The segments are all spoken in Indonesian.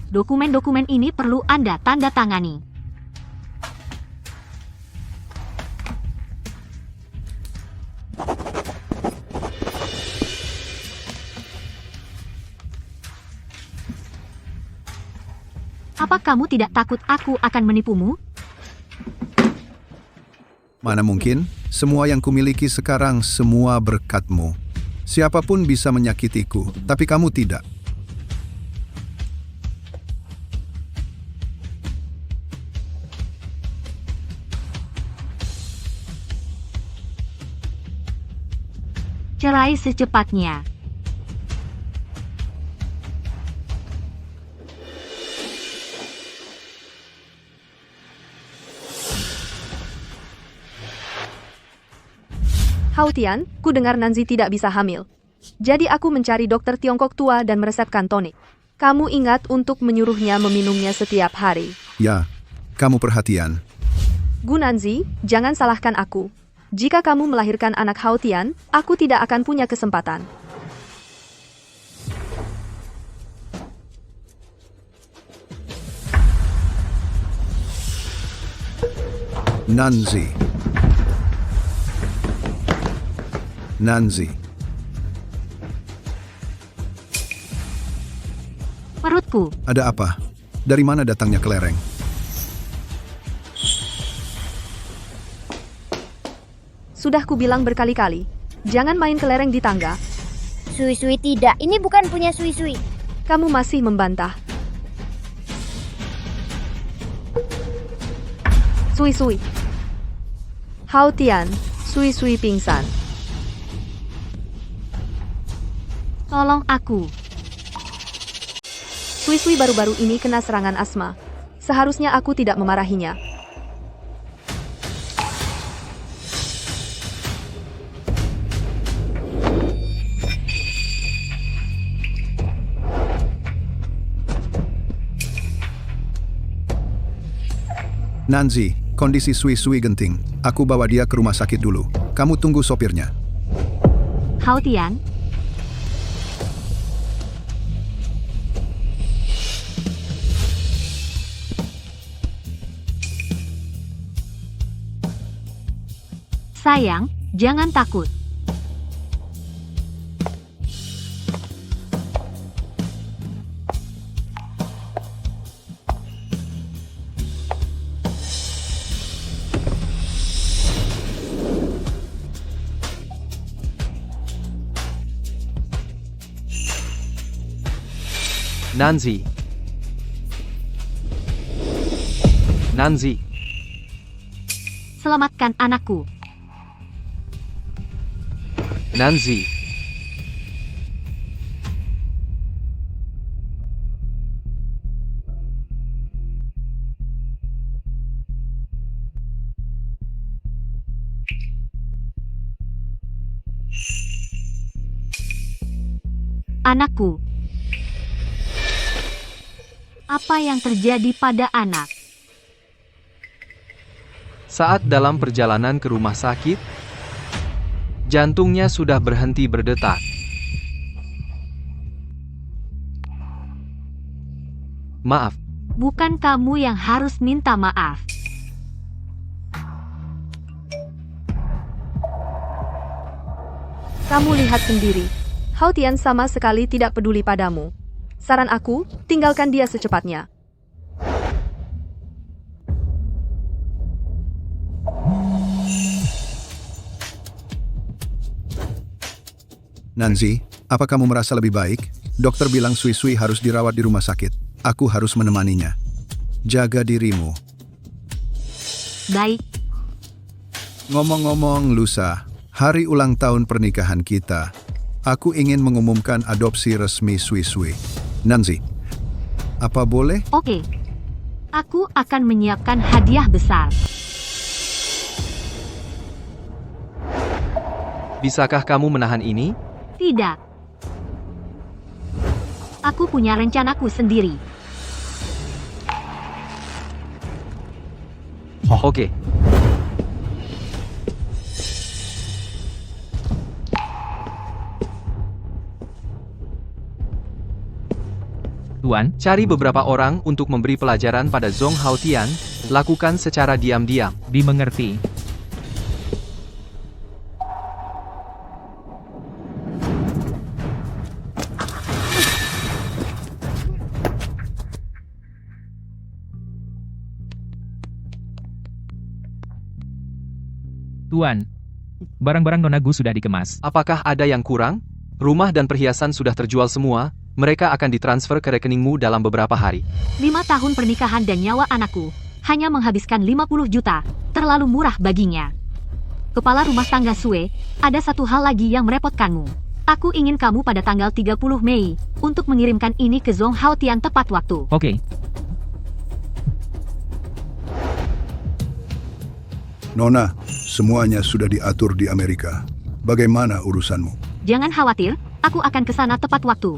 Dokumen-dokumen ini perlu Anda tanda tangani. Apa kamu tidak takut aku akan menipumu? Mana mungkin? Semua yang kumiliki sekarang semua berkatmu. Siapapun bisa menyakitiku, tapi kamu tidak. Cerai secepatnya. Hao Tian, ku dengar Nanzi tidak bisa hamil. Jadi aku mencari dokter Tiongkok tua dan meresepkan tonik. Kamu ingat untuk menyuruhnya meminumnya setiap hari. Ya, kamu perhatian. Gu Nanzi, jangan salahkan aku. Jika kamu melahirkan anak Hao Tian, aku tidak akan punya kesempatan. Nanzi. Nanzi. Perutku. Ada apa? Dari mana datangnya kelereng? Sudah kubilang berkali-kali, jangan main kelereng di tangga. Sui-sui tidak, ini bukan punya sui-sui. Kamu masih membantah. Sui-sui. Hao Tian, sui-sui pingsan. Tolong aku. Sui-sui baru-baru ini kena serangan asma. Seharusnya aku tidak memarahinya. Nanzi, kondisi Sui-Sui genting. Aku bawa dia ke rumah sakit dulu. Kamu tunggu sopirnya. Hao Tian. Sayang, jangan takut. Nanzi. Nanzi. Selamatkan anakku. Nanzi. Anakku. Apa yang terjadi pada anak? Saat dalam perjalanan ke rumah sakit, jantungnya sudah berhenti berdetak. Maaf, Bukan kamu yang harus minta maaf. Kamu lihat sendiri. Hao Tian sama sekali tidak peduli padamu. Saran aku, tinggalkan dia secepatnya. Nanzi, apa kamu merasa lebih baik? Dokter bilang Sui-Sui harus dirawat di rumah sakit. Aku harus menemaninya. Jaga dirimu. Baik, Ngomong-ngomong, lusa, hari ulang tahun pernikahan kita. Aku ingin mengumumkan adopsi resmi Sui-Sui. Nanzi, apa boleh? oke. Aku akan menyiapkan hadiah besar. bisakah kamu menahan ini? Tidak. Aku punya rencanaku sendiri. Oke. Tuan, Cari beberapa orang untuk memberi pelajaran pada Zhong Haotian, lakukan secara diam-diam. dimengerti. Tuan, barang-barang Nona Gu sudah dikemas. Apakah ada yang kurang? Rumah dan perhiasan sudah terjual semua, mereka akan ditransfer ke rekeningmu dalam beberapa hari. 5 tahun pernikahan dan nyawa anakku, hanya menghabiskan 50 juta, terlalu murah baginya. Kepala rumah tangga Sue, ada satu hal lagi yang merepotkanmu. Aku ingin kamu pada tanggal 30 Mei, untuk mengirimkan ini ke Zhong Haotian tepat waktu. Oke, Nona, semuanya sudah diatur di Amerika. Bagaimana urusanmu? Jangan khawatir, aku akan ke sana tepat waktu.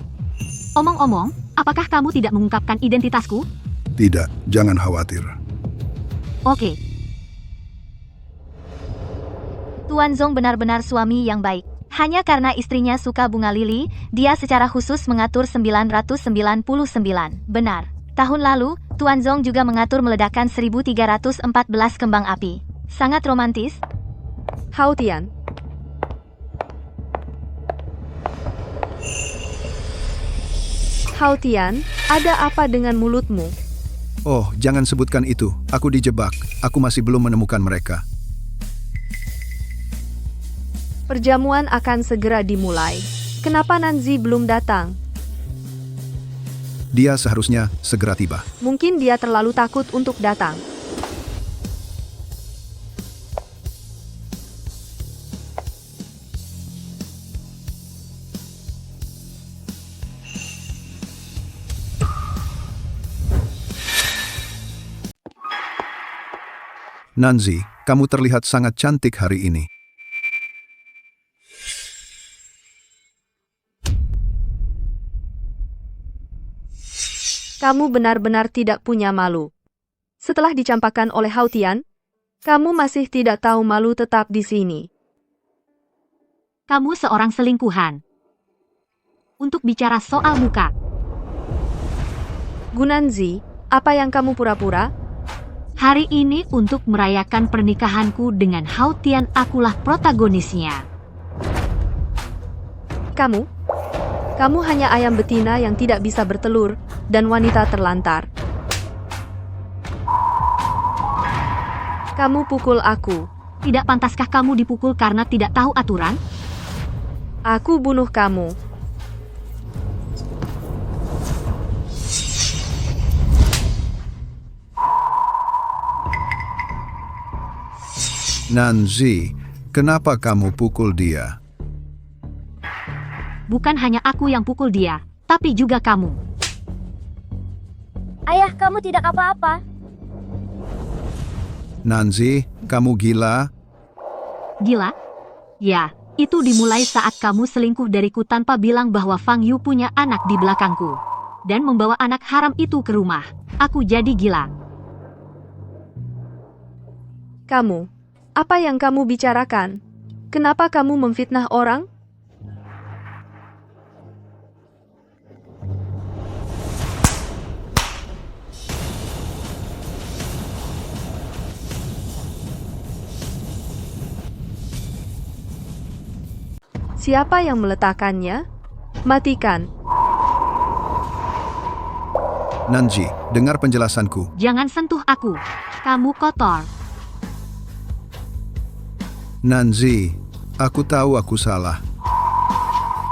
Omong-omong, apakah kamu tidak mengungkapkan identitasku? Tidak, jangan khawatir. Oke. Tuan Zhong benar-benar suami yang baik. Hanya karena istrinya suka bunga lili, dia secara khusus mengatur 999. Benar. Tahun lalu, Tuan Zhong juga mengatur meledakkan 1314 kembang api. Sangat romantis. Haotian. Haotian, ada apa dengan mulutmu? Oh, jangan sebutkan itu. Aku dijebak. Aku masih belum menemukan mereka. Perjamuan akan segera dimulai. Kenapa Nanzi belum datang? Dia seharusnya segera tiba. Mungkin dia terlalu takut untuk datang. Nanzi, kamu terlihat sangat cantik hari ini. Kamu benar-benar tidak punya malu. Setelah dicampakkan oleh Haotian, kamu masih tidak tahu malu tetap di sini. Kamu seorang selingkuhan. Untuk bicara soal muka, Gunanzi, apa yang kamu pura-pura? hari ini untuk merayakan pernikahanku dengan Haotian, akulah protagonisnya. Kamu hanya ayam betina yang tidak bisa bertelur dan wanita terlantar. Kamu pukul aku. Tidak pantaskah kamu dipukul karena tidak tahu aturan? Aku bunuh kamu. Nanzi, kenapa kamu pukul dia? Bukan hanya aku yang pukul dia, tapi juga kamu. Ayah, kamu tidak apa-apa. Nanzi, kamu gila? Gila? Ya, itu dimulai saat kamu selingkuh dariku tanpa bilang bahwa Fang Yu punya anak di belakangku. Dan membawa anak haram itu ke rumah. Aku jadi gila. Kamu. Apa yang kamu bicarakan? Kenapa kamu memfitnah orang? Siapa yang meletakkannya? Matikan. Nanzi, dengar penjelasanku. Jangan sentuh aku. Kamu kotor. Nanzi, aku tahu aku salah.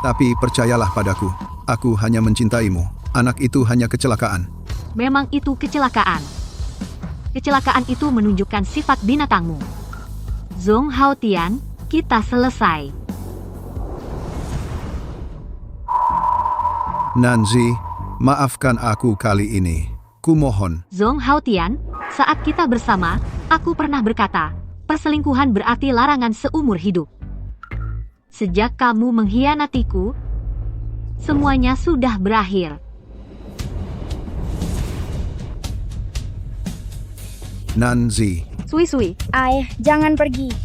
Tapi percayalah padaku, aku hanya mencintaimu. Anak itu hanya kecelakaan. Memang itu kecelakaan. Kecelakaan itu menunjukkan sifat binatangmu. Zhong Haotian, kita selesai. Nanzi, maafkan aku kali ini. Kumohon. Zhong Haotian, saat kita bersama, aku pernah berkata, perselingkuhan berarti larangan seumur hidup. Sejak kamu mengkhianatiku, semuanya sudah berakhir. Nanzi, Sui-sui. Ayah, jangan pergi.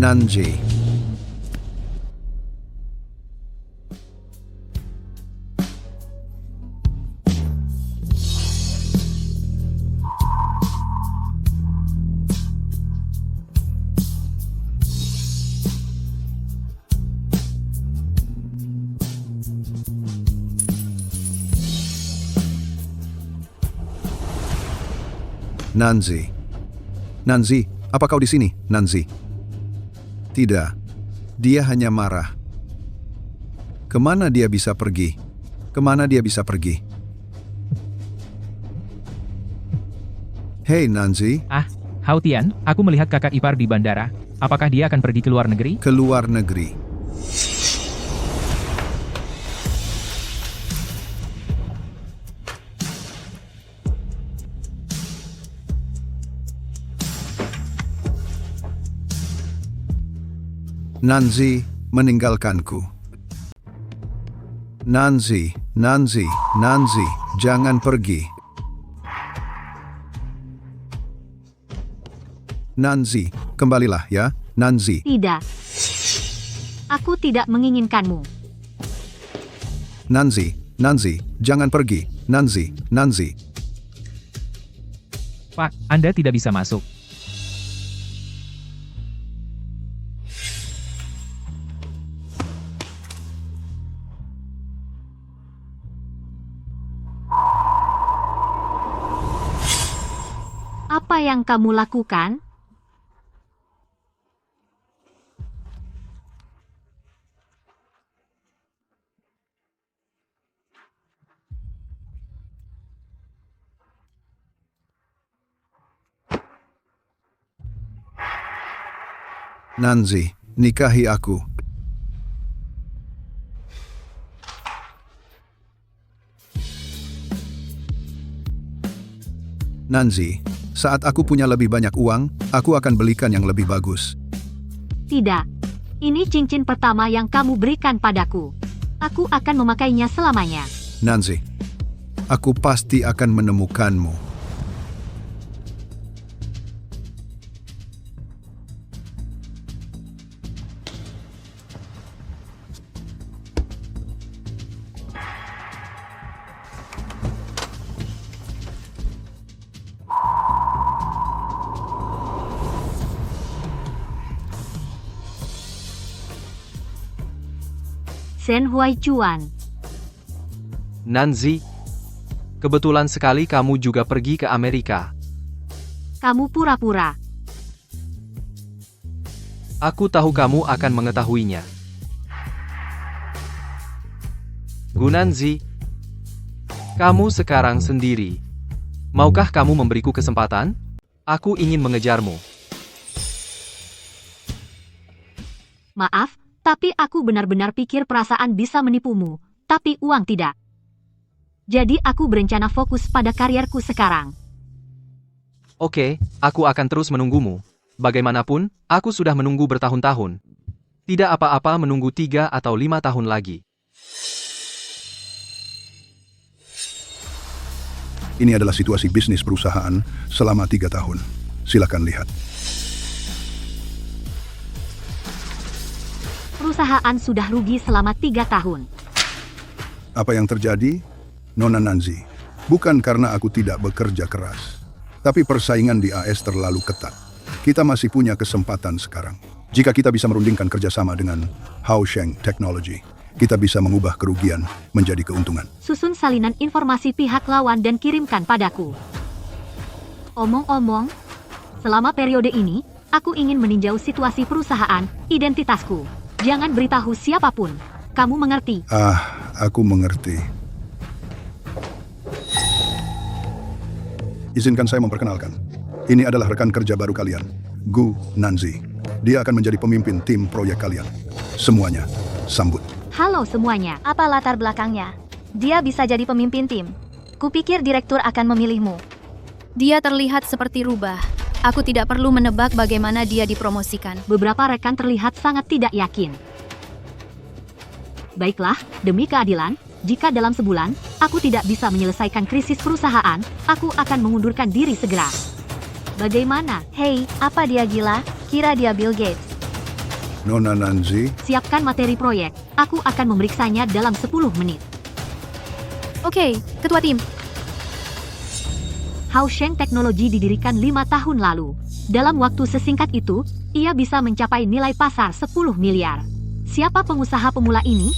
Nanji. Nanzi. Nanzi, apa kau di sini, Nanzi? Tidak. Dia hanya marah. Kemana dia bisa pergi? Kemana dia bisa pergi? Hei, Nanzi. Hao Tian, aku melihat kakak ipar di bandara. Apakah dia akan pergi ke luar negeri? Ke luar negeri. Nanzi meninggalkanku. Nanzi, jangan pergi. Nanzi, kembalilah ya, Nanzi. Tidak. Aku tidak menginginkanmu. Nanzi, jangan pergi. Nanzi. Pak, Anda tidak bisa masuk. Apa yang kamu lakukan? Nanzi, nikahi aku. Nanzi, saat aku punya lebih banyak uang, aku akan belikan yang lebih bagus. Tidak. Ini cincin pertama yang kamu berikan padaku. Aku akan memakainya selamanya. Nanzi, aku pasti akan menemukanmu. Shen Huaichuan. Nanzi, kebetulan sekali kamu juga pergi ke Amerika. Kamu pura-pura. Aku tahu kamu akan mengetahuinya. Gunanzi, kamu sekarang sendiri. Maukah kamu memberiku kesempatan? Aku ingin mengejarmu. Maaf, tapi aku benar-benar pikir perasaan bisa menipumu, tapi uang tidak. Jadi aku berencana fokus pada karierku sekarang. Oke, aku akan terus menunggumu. Bagaimanapun, aku sudah menunggu bertahun-tahun. Tidak apa-apa menunggu 3 atau 5 tahun lagi. Ini adalah situasi bisnis perusahaan selama 3 tahun. Silakan lihat. Perusahaan sudah rugi selama 3 tahun. Apa yang terjadi? Nona Nanzi, bukan karena aku tidak bekerja keras, tapi persaingan di AS terlalu ketat. Kita masih punya kesempatan sekarang. Jika kita bisa merundingkan kerjasama dengan Haosheng Technology, kita bisa mengubah kerugian menjadi keuntungan. Susun salinan informasi pihak lawan dan kirimkan padaku. Omong-omong, selama periode ini, aku ingin meninjau situasi perusahaan, identitasku. Jangan beritahu siapapun. Kamu mengerti? Aku mengerti. Izinkan saya memperkenalkan. Ini adalah rekan kerja baru kalian, Gu Nanzi. Dia akan menjadi pemimpin tim proyek kalian. Semuanya, sambut. Halo semuanya. Apa latar belakangnya? Dia bisa jadi pemimpin tim. Kupikir direktur akan memilihmu. Dia terlihat seperti rubah. Aku tidak perlu menebak bagaimana dia dipromosikan. Beberapa rekan terlihat sangat tidak yakin. Baiklah, demi keadilan, jika dalam sebulan, aku tidak bisa menyelesaikan krisis perusahaan, aku akan mengundurkan diri segera. Bagaimana? Hei, apa dia gila? Kira dia Bill Gates. Nona Nanzi, Siapkan materi proyek. Aku akan memeriksanya dalam 10 menit. Oke, ketua tim. Haosheng Teknologi didirikan 5 tahun lalu. Dalam waktu sesingkat itu, ia bisa mencapai nilai pasar 10 miliar. Siapa pengusaha pemula ini?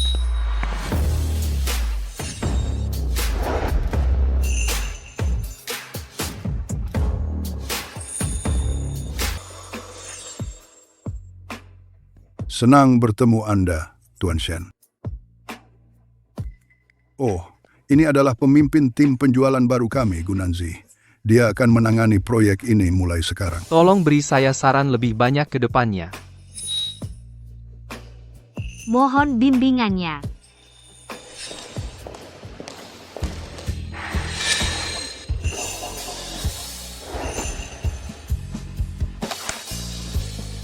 senang bertemu Anda, Tuan Shen. Oh, ini adalah pemimpin tim penjualan baru kami, Gunanzi. Dia akan menangani proyek ini mulai sekarang. Tolong beri saya saran lebih banyak ke depannya. Mohon bimbingannya.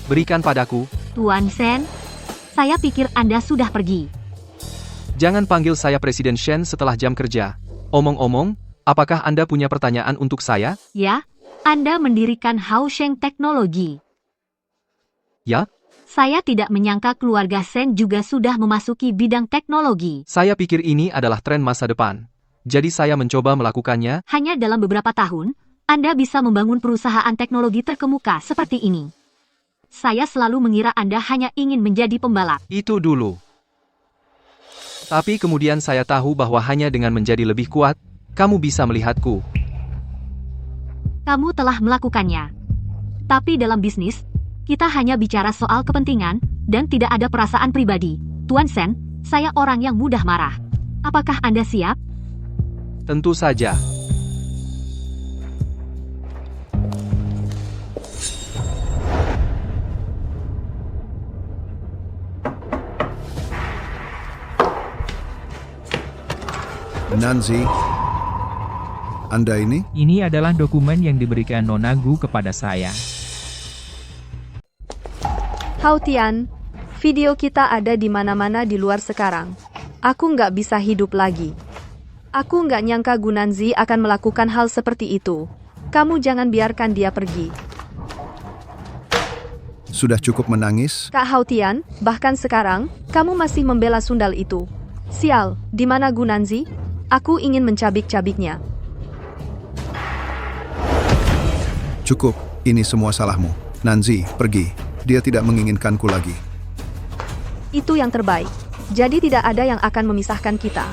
Berikan padaku. Tuan Shen, saya pikir Anda sudah pergi. Jangan panggil saya Presiden Shen setelah jam kerja. Omong-omong, apakah Anda punya pertanyaan untuk saya? Ya, Anda mendirikan Haosheng Teknologi. Ya? Saya tidak menyangka keluarga Shen juga sudah memasuki bidang teknologi. Saya pikir ini adalah tren masa depan. Jadi saya mencoba melakukannya. Hanya dalam beberapa tahun, Anda bisa membangun perusahaan teknologi terkemuka seperti ini. Saya selalu mengira Anda hanya ingin menjadi pembalap. Itu dulu. Tapi kemudian saya tahu bahwa hanya dengan menjadi lebih kuat, kamu bisa melihatku. Kamu telah melakukannya. Tapi dalam bisnis, kita hanya bicara soal kepentingan, dan tidak ada perasaan pribadi. Tuan Shen, saya orang yang mudah marah. Apakah Anda siap? Tentu saja. Nanzi, Anda ini? Ini adalah dokumen yang diberikan Nona Gu kepada saya. Hao Tian, video kita ada di mana-mana di luar sekarang. Aku nggak bisa hidup lagi. Aku nggak nyangka Gunanzi akan melakukan hal seperti itu. Kamu jangan biarkan dia pergi. Sudah cukup menangis? Kak Hao Tian, bahkan sekarang, kamu masih membela sundal itu. Sial, di mana Gunanzi? Aku ingin mencabik-cabiknya. Cukup, ini semua salahmu. Nanzi, pergi. Dia tidak menginginkanku lagi. Itu yang terbaik. Jadi tidak ada yang akan memisahkan kita.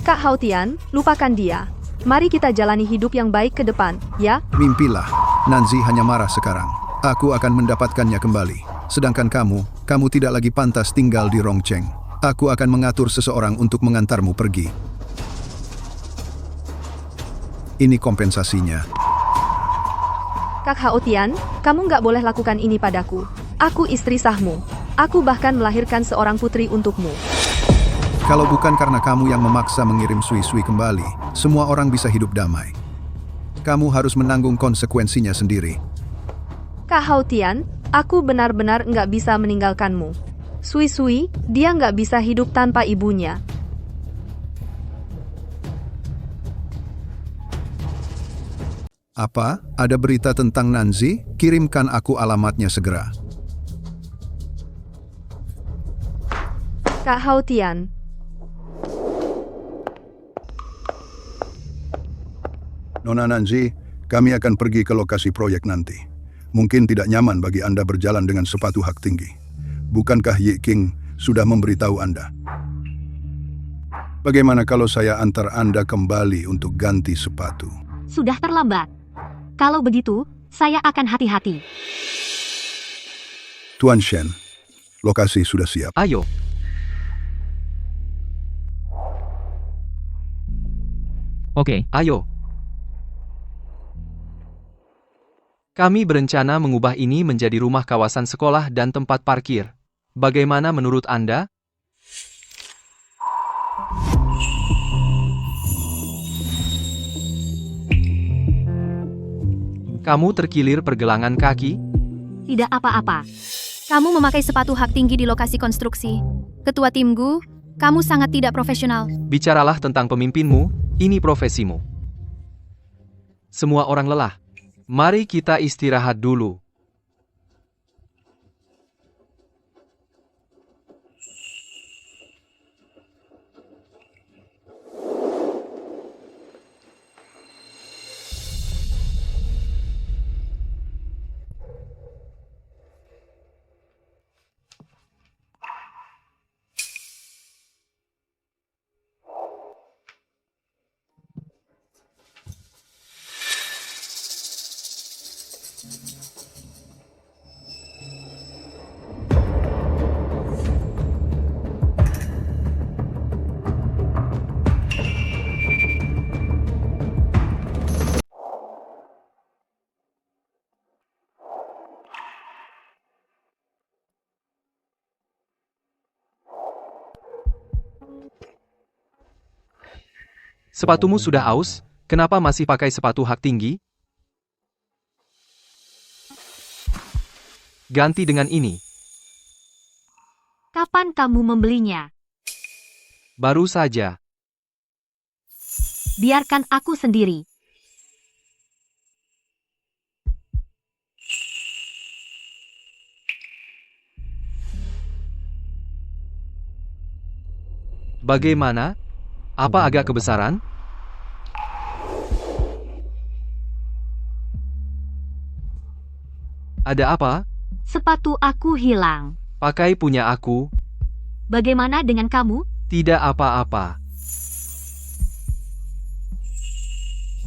Kak Hao Tian, lupakan dia. Mari kita jalani hidup yang baik ke depan, ya? Mimpilah, Nanzi hanya marah sekarang. Aku akan mendapatkannya kembali. Sedangkan kamu tidak lagi pantas tinggal di Rongcheng. Aku akan mengatur seseorang untuk mengantarmu pergi. Ini kompensasinya. Kak Hao Tian, kamu nggak boleh lakukan ini padaku. Aku istri sahmu. Aku bahkan melahirkan seorang putri untukmu. Kalau bukan karena kamu yang memaksa mengirim Sui-Sui kembali, semua orang bisa hidup damai. Kamu harus menanggung konsekuensinya sendiri. Kak Hao Tian, aku benar-benar nggak bisa meninggalkanmu. Sui-Sui, dia nggak bisa hidup tanpa ibunya. Apa? Ada berita tentang Nanzi? Kirimkan aku alamatnya segera. Kak Hao Tian. Nona Nanzi, kami akan pergi ke lokasi proyek nanti. Mungkin tidak nyaman bagi Anda berjalan dengan sepatu hak tinggi. Bukankah Yi King sudah memberitahu Anda? Bagaimana kalau saya antar Anda kembali untuk ganti sepatu? Sudah terlambat. Kalau begitu, saya akan hati-hati. Tuan Shen, lokasi sudah siap. Ayo. Oke. Ayo. Kami berencana mengubah ini menjadi rumah kawasan sekolah dan tempat parkir. Bagaimana menurut Anda? Kamu terkilir pergelangan kaki? Tidak apa-apa. Kamu memakai sepatu hak tinggi di lokasi konstruksi. Ketua tim Gu, kamu sangat tidak profesional. Bicaralah tentang pemimpinmu, ini profesimu. Semua orang lelah. Mari kita istirahat dulu. Sepatumu sudah aus, kenapa masih pakai sepatu hak tinggi? Ganti dengan ini. Kapan kamu membelinya? Baru saja. Biarkan aku sendiri. Bagaimana? Apa agak kebesaran? Ada apa? Sepatu aku hilang. Pakai punya aku. Bagaimana dengan kamu? Tidak apa-apa.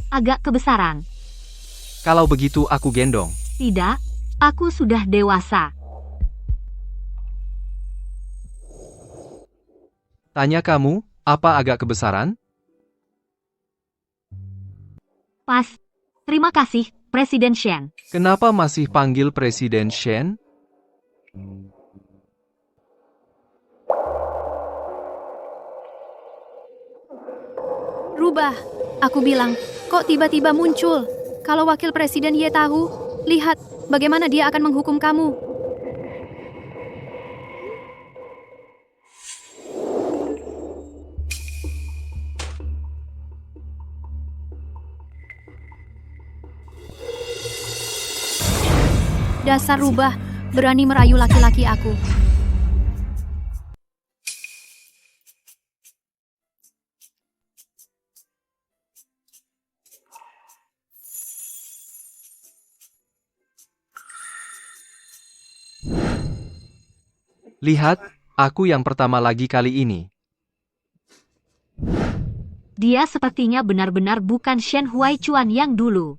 Agak kebesaran. Kalau begitu aku gendong. Tidak, aku sudah dewasa. Tanya kamu, apa agak kebesaran? Pas. Terima kasih, Presiden Shen. Kenapa masih panggil Presiden Shen? Rubah. Aku bilang, kok tiba-tiba muncul? Kalau wakil presiden Ye tahu, lihat bagaimana dia akan menghukum kamu. Dasar rubah, berani merayu laki-laki aku. Lihat, aku yang pertama lagi kali ini. Dia sepertinya benar-benar bukan Shen Huaichuan yang dulu.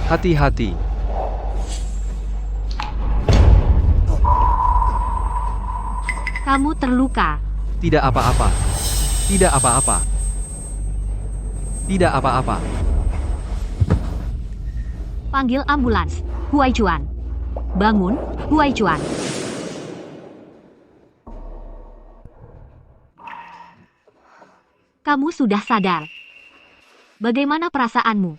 Hati-hati. Kamu terluka. Tidak apa-apa. Tidak apa-apa. Tidak apa-apa. Panggil ambulans. Huaichuan. Bangun, Huaichuan. Kamu sudah sadar. Bagaimana perasaanmu?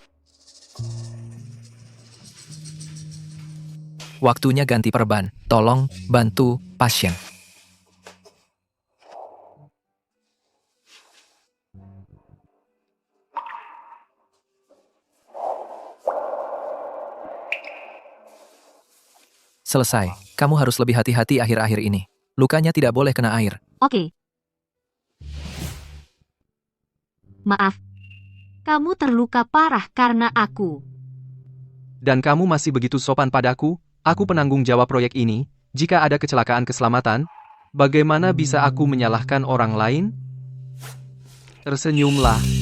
Waktunya ganti perban. Tolong bantu pasien. Selesai. Kamu harus lebih hati-hati akhir-akhir ini. Lukanya tidak boleh kena air. Oke. Maaf. Kamu terluka parah karena aku. Dan kamu masih begitu sopan padaku? Aku penanggung jawab proyek ini. Jika ada kecelakaan keselamatan, bagaimana bisa aku menyalahkan orang lain? Tersenyumlah.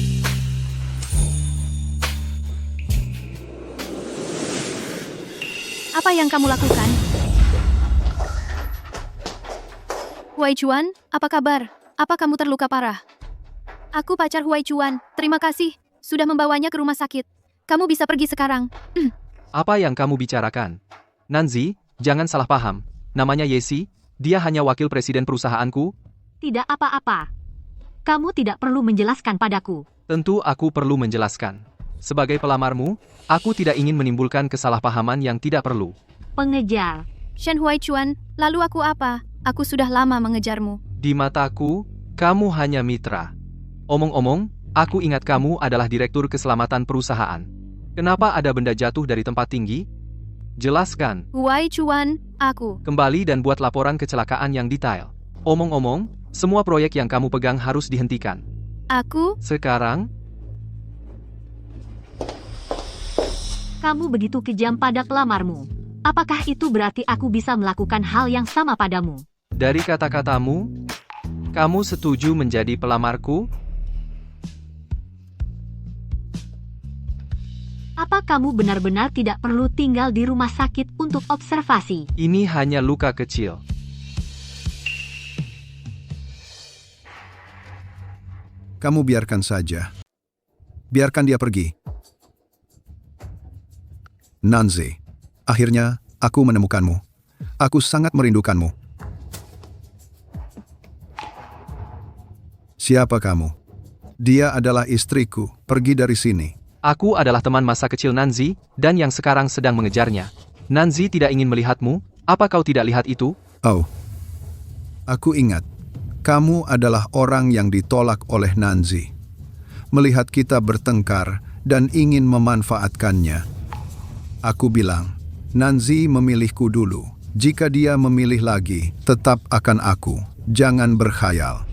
Apa yang kamu lakukan? Huaichuan, apa kabar? Apa kamu terluka parah? Aku pacar Huaichuan. Terima kasih sudah membawanya ke rumah sakit. Kamu bisa pergi sekarang. Apa yang kamu bicarakan? Nanzi, jangan salah paham. Namanya Yesi, dia hanya wakil presiden perusahaanku. Tidak apa-apa. Kamu tidak perlu menjelaskan padaku. Tentu aku perlu menjelaskan. Sebagai pelamarmu, aku tidak ingin menimbulkan kesalahpahaman yang tidak perlu. Pengejar. Shen Huaichuan, lalu aku apa? Aku sudah lama mengejarmu. Di mataku, kamu hanya mitra. Omong-omong, aku ingat kamu adalah direktur keselamatan perusahaan. Kenapa ada benda jatuh dari tempat tinggi? Jelaskan. Huaichuan, aku. Kembali dan buat laporan kecelakaan yang detail. Omong-omong, semua proyek yang kamu pegang harus dihentikan. Aku? Sekarang, Kamu begitu kejam pada pelamarmu. Apakah itu berarti aku bisa melakukan hal yang sama padamu? dari kata-katamu, kamu setuju menjadi pelamarku? Apa kamu benar-benar tidak perlu tinggal di rumah sakit untuk observasi? Ini hanya luka kecil. Kamu biarkan saja. Biarkan dia pergi. Nanzi, akhirnya aku menemukanmu. Aku sangat merindukanmu. Siapa kamu? Dia adalah istriku. Pergi dari sini. Aku adalah teman masa kecil Nanzi, dan yang sekarang sedang mengejarnya. Nanzi tidak ingin melihatmu, apa kau tidak lihat itu? Oh, aku ingat. Kamu adalah orang yang ditolak oleh Nanzi. Melihat kita bertengkar dan ingin memanfaatkannya. Aku bilang, Nanzi memilihku dulu. Jika dia memilih lagi, tetap akan aku. Jangan berkhayal.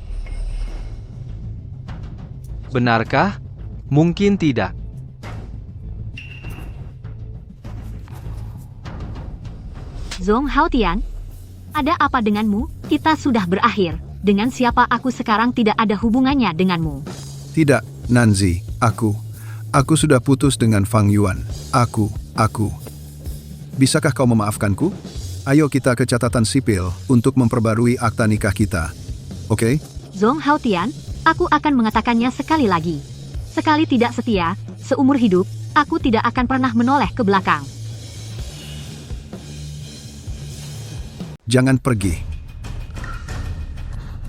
Benarkah? Mungkin tidak. Zhong Haotian, ada apa denganmu? Kita sudah berakhir. Dengan siapa aku sekarang tidak ada hubungannya denganmu. Tidak, Nanzi, aku sudah putus dengan Fang Yuan. Aku. Bisakah kau memaafkanku? Ayo kita ke catatan sipil untuk memperbarui akta nikah kita. Oke? Zhong Haotian, aku akan mengatakannya sekali lagi. Sekali tidak setia, seumur hidup, aku tidak akan pernah menoleh ke belakang. Jangan pergi.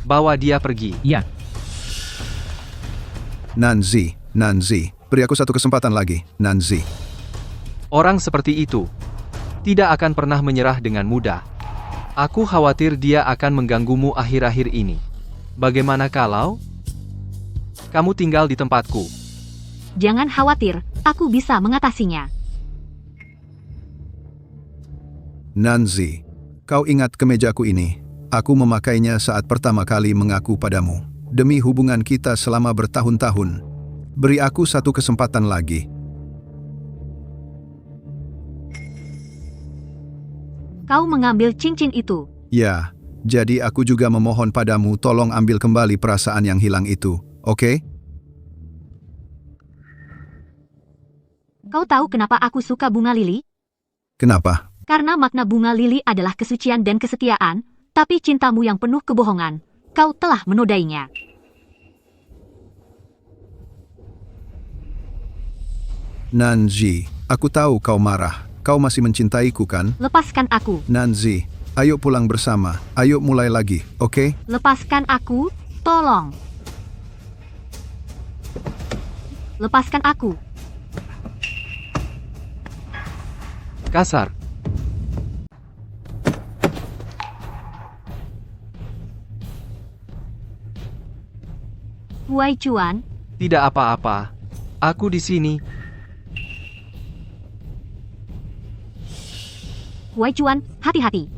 Bawa dia pergi. Ya, Nanzi, beri aku satu kesempatan lagi, Nanzi. Orang seperti itu tidak akan pernah menyerah dengan mudah. Aku khawatir dia akan mengganggumu akhir-akhir ini. Bagaimana kalau kamu tinggal di tempatku? Jangan khawatir, aku bisa mengatasinya. Nanzi, kau ingat kemejaku ini? Aku memakainya saat pertama kali mengaku padamu. Demi hubungan kita selama bertahun-tahun. Beri aku satu kesempatan lagi. Kau mengambil cincin itu. Ya, jadi aku juga memohon padamu tolong ambil kembali perasaan yang hilang itu, oke? Kau tahu kenapa aku suka bunga lili? Kenapa? Karena makna bunga lili adalah kesucian dan kesetiaan, tapi cintamu yang penuh kebohongan, kau telah menodainya. Nanzi, aku tahu kau marah. Kau masih mencintaiku kan? Lepaskan aku. Nanzi, ayo pulang bersama. Ayo mulai lagi, oke? Lepaskan aku, tolong. Lepaskan aku. Kasar. Wei Chuan, Tidak apa-apa. Aku di sini. Wei Chuan, hati-hati.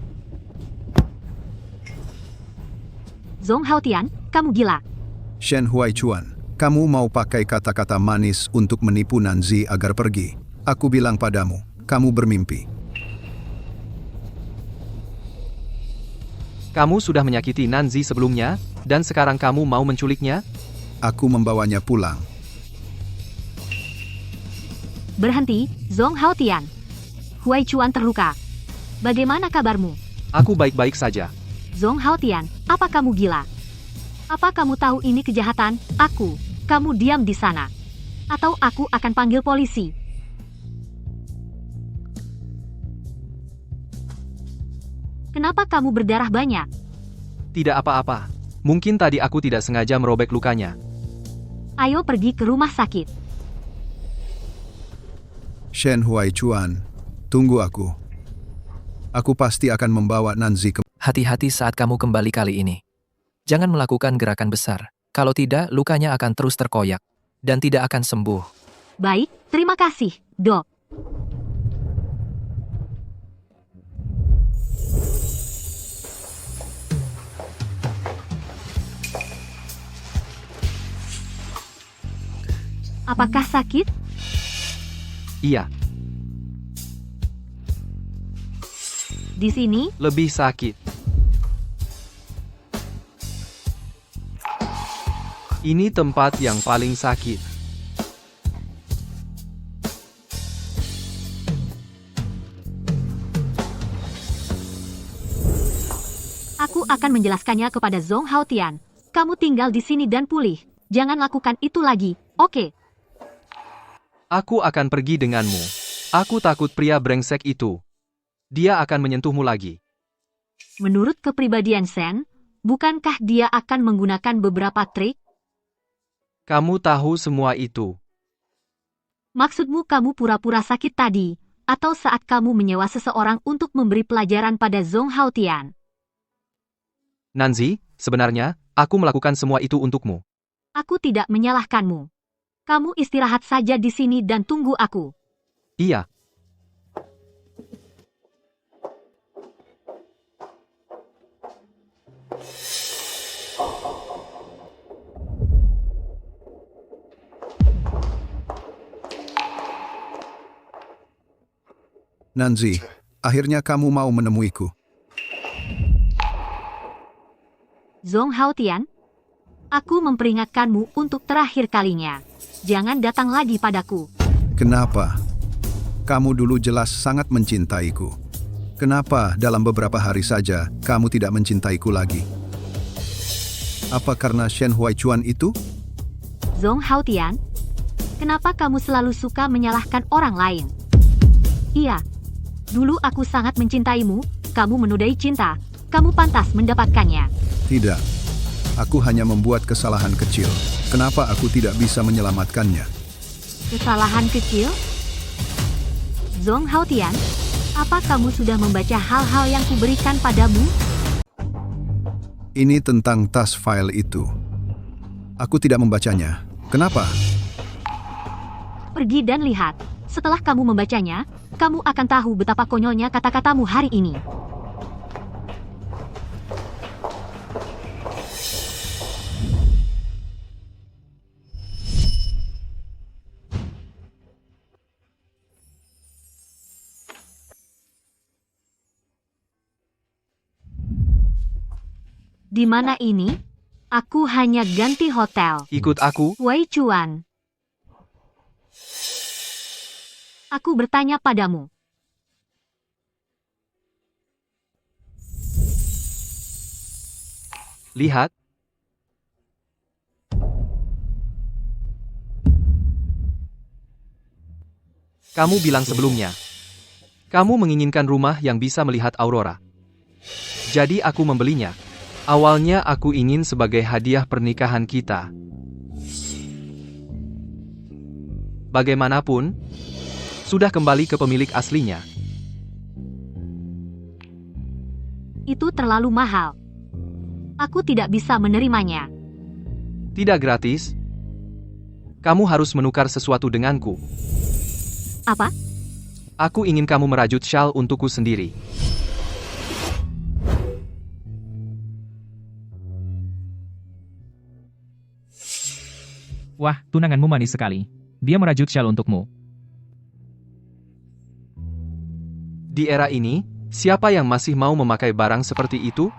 Zhong Haotian, kamu gila. Shen Huaichuan, kamu mau pakai kata-kata manis untuk menipu Nanzi agar pergi. Aku bilang padamu, kamu bermimpi. Kamu sudah menyakiti Nanzi sebelumnya, dan sekarang kamu mau menculiknya? Aku membawanya pulang. Berhenti, Zhong Haotian. Wei Chuan terluka. Bagaimana kabarmu? Aku baik-baik saja. Zhong Haotian, apa kamu gila? Apa kamu tahu ini kejahatan? Kamu diam di sana. Atau aku akan panggil polisi. Kenapa kamu berdarah banyak? Tidak apa-apa. Mungkin tadi aku tidak sengaja merobek lukanya. Ayo pergi ke rumah sakit. Shen Huaichuan, tunggu aku. Aku pasti akan membawa Nanzi ke... Hati-hati saat kamu kembali kali ini. Jangan melakukan gerakan besar. Kalau tidak, lukanya akan terus terkoyak. Dan tidak akan sembuh. Baik, terima kasih, Dok. Apakah sakit? Iya, Di sini, lebih sakit. Ini tempat yang paling sakit. aku akan menjelaskannya kepada Zhong Haotian. Kamu tinggal di sini dan pulih. Jangan lakukan itu lagi, oke? Aku akan pergi denganmu. Aku takut pria brengsek itu. Dia akan menyentuhmu lagi. Menurut kepribadian Sen, bukankah dia akan menggunakan beberapa trik? Kamu tahu semua itu. Maksudmu kamu pura-pura sakit tadi, atau saat kamu menyewa seseorang untuk memberi pelajaran pada Zhong Haotian? Nanzi, sebenarnya, aku melakukan semua itu untukmu. Aku tidak menyalahkanmu. Kamu istirahat saja di sini dan tunggu aku. Iya. Nanzi, akhirnya kamu mau menemuiku. Zhong Haotian, aku memperingatkanmu untuk terakhir kalinya. Jangan datang lagi padaku. Kenapa? Kamu dulu jelas sangat mencintaiku. Kenapa dalam beberapa hari saja kamu tidak mencintaiku lagi? Apa karena Shen Huaichuan itu? Zhong Haotian, kenapa kamu selalu suka menyalahkan orang lain? Iya, dulu aku sangat mencintaimu, kamu menodai cinta, kamu pantas mendapatkannya. Tidak. Aku hanya membuat kesalahan kecil. Kenapa aku tidak bisa menyelamatkannya? Kesalahan kecil? Zhong Haotian, apa kamu sudah membaca hal-hal yang kuberikan padamu? Ini tentang tas file itu. Aku tidak membacanya. Kenapa? Pergi dan lihat. Setelah kamu membacanya, kamu akan tahu betapa konyolnya kata-katamu hari ini. Di mana ini? Aku hanya ganti hotel. Ikut aku. Wei Chuan. Aku bertanya padamu. Lihat. Kamu bilang sebelumnya. Kamu menginginkan rumah yang bisa melihat aurora. Jadi aku membelinya. Awalnya aku ingin sebagai hadiah pernikahan kita. Bagaimanapun, sudah kembali ke pemilik aslinya. Itu terlalu mahal. Aku tidak bisa menerimanya. Tidak gratis. Kamu harus menukar sesuatu denganku. Apa? Aku ingin kamu merajut syal untukku sendiri. Wah, tunanganmu manis sekali. Dia merajut syal untukmu. Di era ini, siapa yang masih mau memakai barang seperti itu?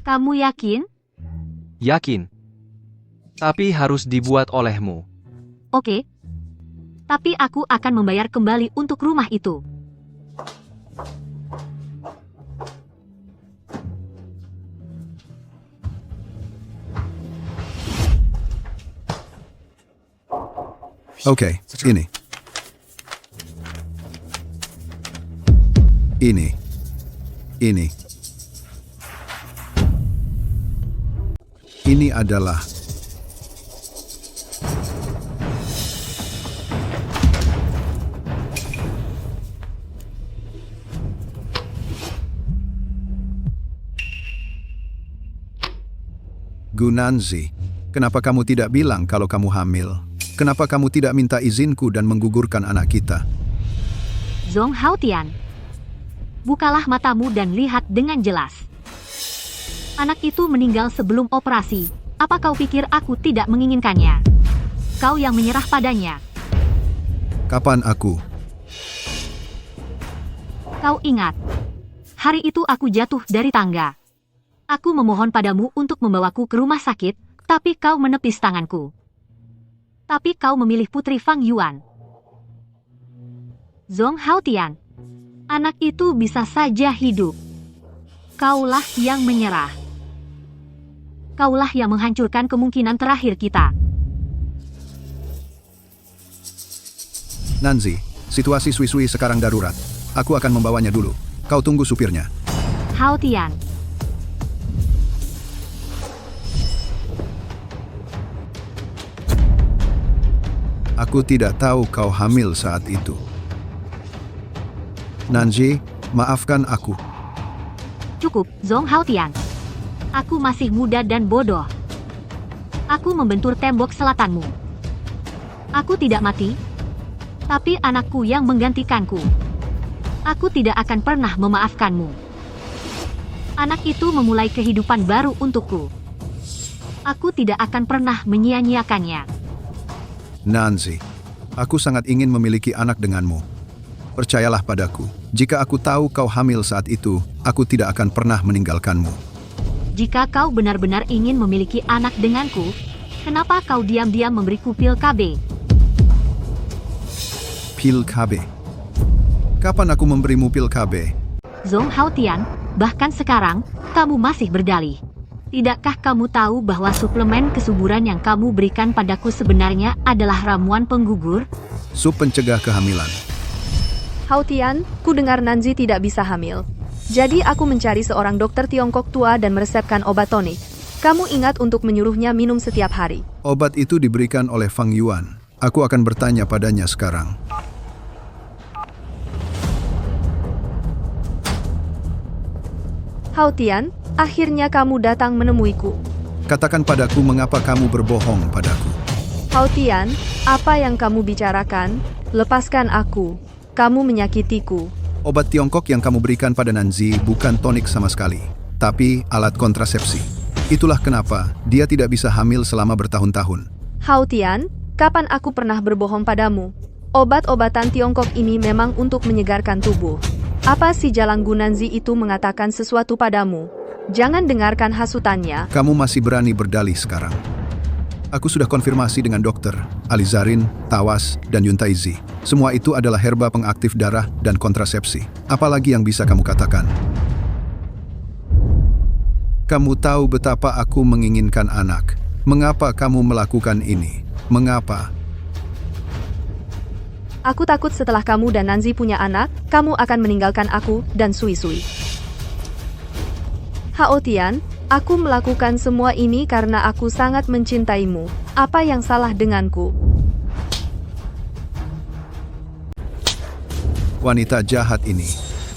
Kamu yakin? Yakin. Tapi harus dibuat olehmu. Oke. Tapi aku akan membayar kembali untuk rumah itu. Oke, ini. Ini. Ini. Ini adalah Gunanzi. Kenapa kamu tidak bilang kalau kamu hamil? Kenapa kamu tidak minta izinku dan menggugurkan anak kita? Zhong Haotian, bukalah matamu dan lihat dengan jelas. Anak itu meninggal sebelum operasi. Apa kau pikir aku tidak menginginkannya? Kau yang menyerah padanya. Kapan aku? Kau ingat, hari itu aku jatuh dari tangga. Aku memohon padamu untuk membawaku ke rumah sakit, tapi kau menepis tanganku. Tapi kau memilih Putri Fang Yuan. Zhong Haotian, anak itu bisa saja hidup. Kaulah yang menyerah. Kaulah yang menghancurkan kemungkinan terakhir kita. Nanzi, situasi Sui Sui sekarang darurat. Aku akan membawanya dulu. Kau tunggu supirnya. Hao Tian. Aku tidak tahu kau hamil saat itu. Nanzi, maafkan aku. Cukup, Zhong Hao Tian. Aku masih muda dan bodoh. Aku membentur tembok selatanmu. Aku tidak mati, tapi anakku yang menggantikanku. Aku tidak akan pernah memaafkanmu. Anak itu memulai kehidupan baru untukku. Aku tidak akan pernah menyia-nyiakannya. Nanzi, aku sangat ingin memiliki anak denganmu. Percayalah padaku, jika aku tahu kau hamil saat itu, aku tidak akan pernah meninggalkanmu. Jika kau benar-benar ingin memiliki anak denganku, kenapa kau diam-diam memberiku pil KB? Pil KB? Kapan aku memberimu pil KB? Zhong Hao Tian, bahkan sekarang, kamu masih berdalih. Tidakkah kamu tahu bahwa suplemen kesuburan yang kamu berikan padaku sebenarnya adalah ramuan penggugur? Sup pencegah kehamilan. Hao Tian, ku dengar Nanzi tidak bisa hamil. Jadi aku mencari seorang dokter Tiongkok tua dan meresepkan obat tonik. Kamu ingat untuk menyuruhnya minum setiap hari. Obat itu diberikan oleh Fang Yuan. Aku akan bertanya padanya sekarang. Hao Tian, akhirnya kamu datang menemuiku. Katakan padaku mengapa kamu berbohong padaku. Hao Tian, apa yang kamu bicarakan? Lepaskan aku. Kamu menyakitiku. Obat Tiongkok yang kamu berikan pada Nanzi bukan tonik sama sekali, tapi alat kontrasepsi. Itulah kenapa dia tidak bisa hamil selama bertahun-tahun. Hao Tian, kapan aku pernah berbohong padamu? Obat-obatan Tiongkok ini memang untuk menyegarkan tubuh. Apa si Jalanggu Nanzi itu mengatakan sesuatu padamu? Jangan dengarkan hasutannya. Kamu masih berani berdalih sekarang. Aku sudah konfirmasi dengan dokter, Alizarin, Tawas, dan Yuntaizi. Semua itu adalah herba pengaktif darah dan kontrasepsi. Apalagi yang bisa kamu katakan? Kamu tahu betapa aku menginginkan anak. Mengapa kamu melakukan ini? Mengapa? Aku takut setelah kamu dan Nanzi punya anak, kamu akan meninggalkan aku dan Sui Sui. Hao Tian, aku melakukan semua ini karena aku sangat mencintaimu. Apa yang salah denganku? Wanita jahat ini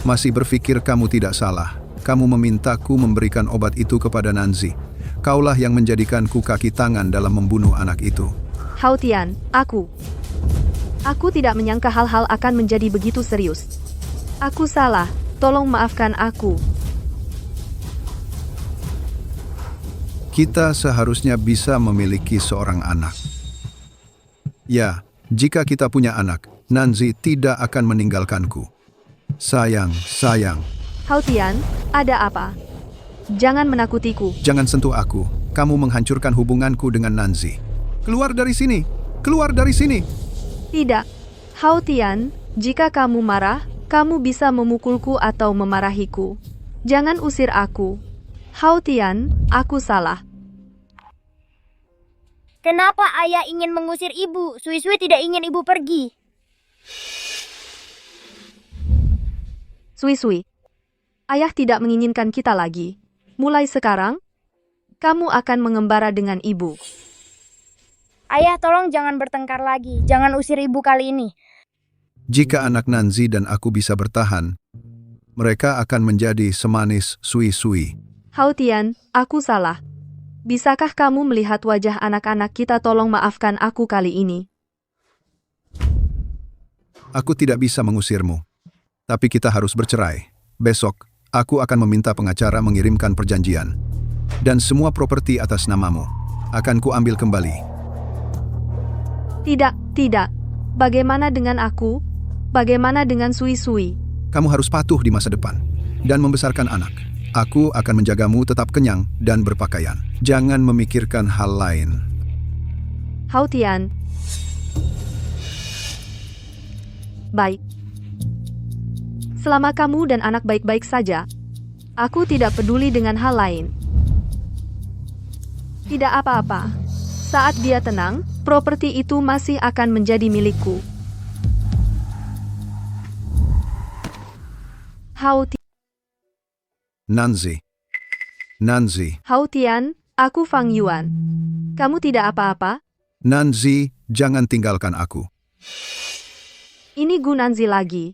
masih berpikir kamu tidak salah. Kamu memintaku memberikan obat itu kepada Nanzi. Kaulah yang menjadikanku kaki tangan dalam membunuh anak itu. Hao Tian, Aku tidak menyangka hal-hal akan menjadi begitu serius. Aku salah, tolong maafkan aku. Kita seharusnya bisa memiliki seorang anak. Ya, jika kita punya anak, Nanzi tidak akan meninggalkanku. Sayang. Hao Tian, ada apa? Jangan menakutiku. Jangan sentuh aku. Kamu menghancurkan hubunganku dengan Nanzi. Keluar dari sini! Keluar dari sini! Tidak. Hao Tian, jika kamu marah, kamu bisa memukulku atau memarahiku. Jangan usir aku. Hao Tian, aku salah. Kenapa ayah ingin mengusir ibu? Sui Sui tidak ingin ibu pergi. Sui Sui, ayah tidak menginginkan kita lagi. Mulai sekarang, kamu akan mengembara dengan ibu. Ayah, tolong jangan bertengkar lagi. Jangan usir ibu kali ini. Jika anak Nanzi dan aku bisa bertahan, mereka akan menjadi semanis Sui Sui. Hao Tian, aku salah. Bisakah kamu melihat wajah anak-anak kita? Tolong maafkan aku kali ini. Aku tidak bisa mengusirmu. Tapi kita harus bercerai. Besok, aku akan meminta pengacara mengirimkan perjanjian. Dan semua properti atas namamu akan kuambil kembali. Tidak. Bagaimana dengan aku? Bagaimana dengan Sui Sui? Kamu harus patuh di masa depan dan membesarkan anak. Aku akan menjagamu tetap kenyang dan berpakaian. Jangan memikirkan hal lain. Hao Tian. Baik. Selama kamu dan anak baik-baik saja, aku tidak peduli dengan hal lain. Tidak apa-apa. Saat dia tenang, properti itu masih akan menjadi milikku. Nanzi. Nanzi. Hao Tian, aku Fang Yuan. Kamu tidak apa-apa? Nanzi, jangan tinggalkan aku. Ini Gu Nanzi lagi.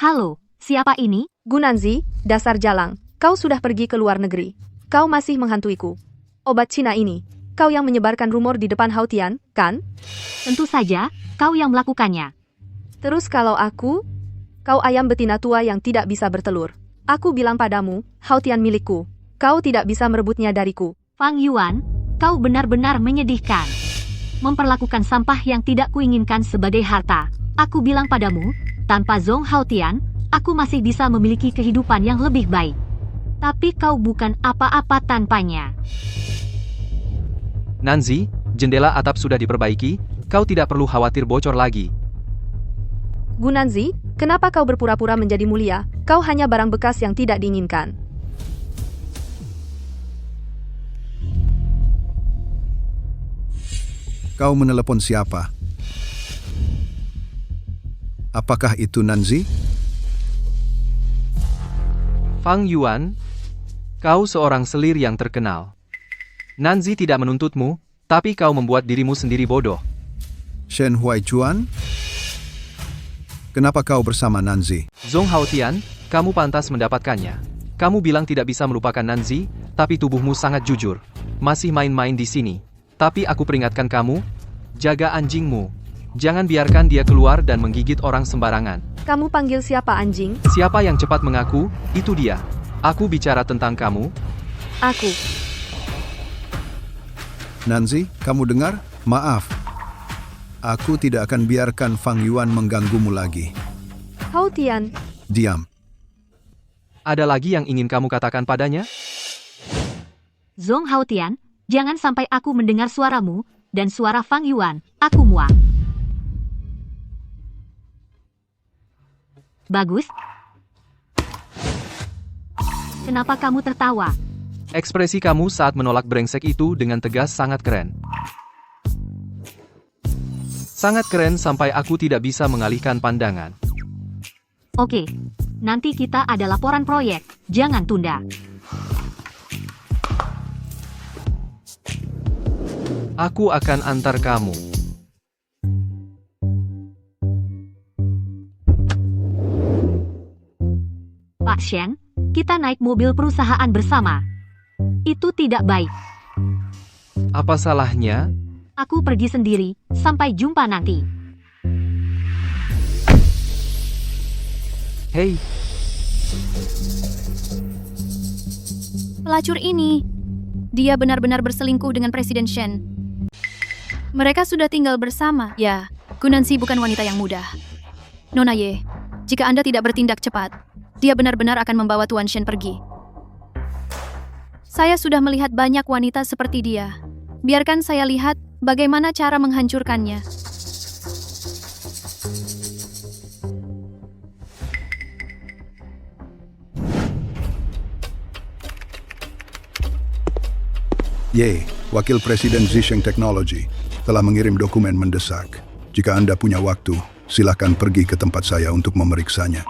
Halo, siapa ini? Gu Nanzi, dasar jalang. Kau sudah pergi ke luar negeri. Kau masih menghantuiku. Obat Cina ini, kau yang menyebarkan rumor di depan Hao Tian, kan? Tentu saja, kau yang melakukannya. Terus kalau aku? Kau ayam betina tua yang tidak bisa bertelur. Aku bilang padamu, Hao Tian milikku. Kau tidak bisa merebutnya dariku. Fang Yuan, kau benar-benar menyedihkan. Memperlakukan sampah yang tidak kuinginkan sebagai harta. Aku bilang padamu, tanpa Zhong Haotian, aku masih bisa memiliki kehidupan yang lebih baik. Tapi kau bukan apa-apa tanpanya. Nanzi, jendela atap sudah diperbaiki, kau tidak perlu khawatir bocor lagi. Gu Nanzi, kenapa kau berpura-pura menjadi mulia? Kau hanya barang bekas yang tidak diinginkan. Kau menelepon siapa? Apakah itu Nanzi? Fang Yuan, kau seorang selir yang terkenal. Nanzi tidak menuntutmu, tapi kau membuat dirimu sendiri bodoh. Shen Huaichuan? Kenapa kau bersama Nanzi? Zhong Haotian, kamu pantas mendapatkannya. Kamu bilang tidak bisa melupakan Nanzi, tapi tubuhmu sangat jujur. Masih main-main di sini. Tapi aku peringatkan kamu, jaga anjingmu. Jangan biarkan dia keluar dan menggigit orang sembarangan. Kamu panggil siapa anjing? Siapa yang cepat mengaku, itu dia. Aku bicara tentang kamu. Aku. Nanzi, kamu dengar? Maaf. Aku tidak akan biarkan Fang Yuan mengganggumu lagi. Hao Tian, Diam. Ada lagi yang ingin kamu katakan padanya? Zhong Haotian, jangan sampai aku mendengar suaramu, dan suara Fang Yuan, aku muak. Bagus. Kenapa kamu tertawa? Ekspresi kamu saat menolak brengsek itu dengan tegas sangat keren. Sangat keren sampai aku tidak bisa mengalihkan pandangan. Oke, nanti kita ada laporan proyek, jangan tunda. Aku akan antar kamu. Pak Shen, kita naik mobil perusahaan bersama. Itu tidak baik. Apa salahnya? Aku pergi sendiri, sampai jumpa nanti. Hei, Pelacur ini, dia benar-benar berselingkuh dengan Presiden Shen. Mereka sudah tinggal bersama. Ya, Gu Nanzi bukan wanita yang mudah. Nona Ye, jika Anda tidak bertindak cepat, dia benar-benar akan membawa Tuan Shen pergi. Saya sudah melihat banyak wanita seperti dia. Biarkan saya lihat bagaimana cara menghancurkannya. Ye, Wakil Presiden Zhisheng Technology, telah mengirim dokumen mendesak. Jika Anda punya waktu, silakan pergi ke tempat saya untuk memeriksanya.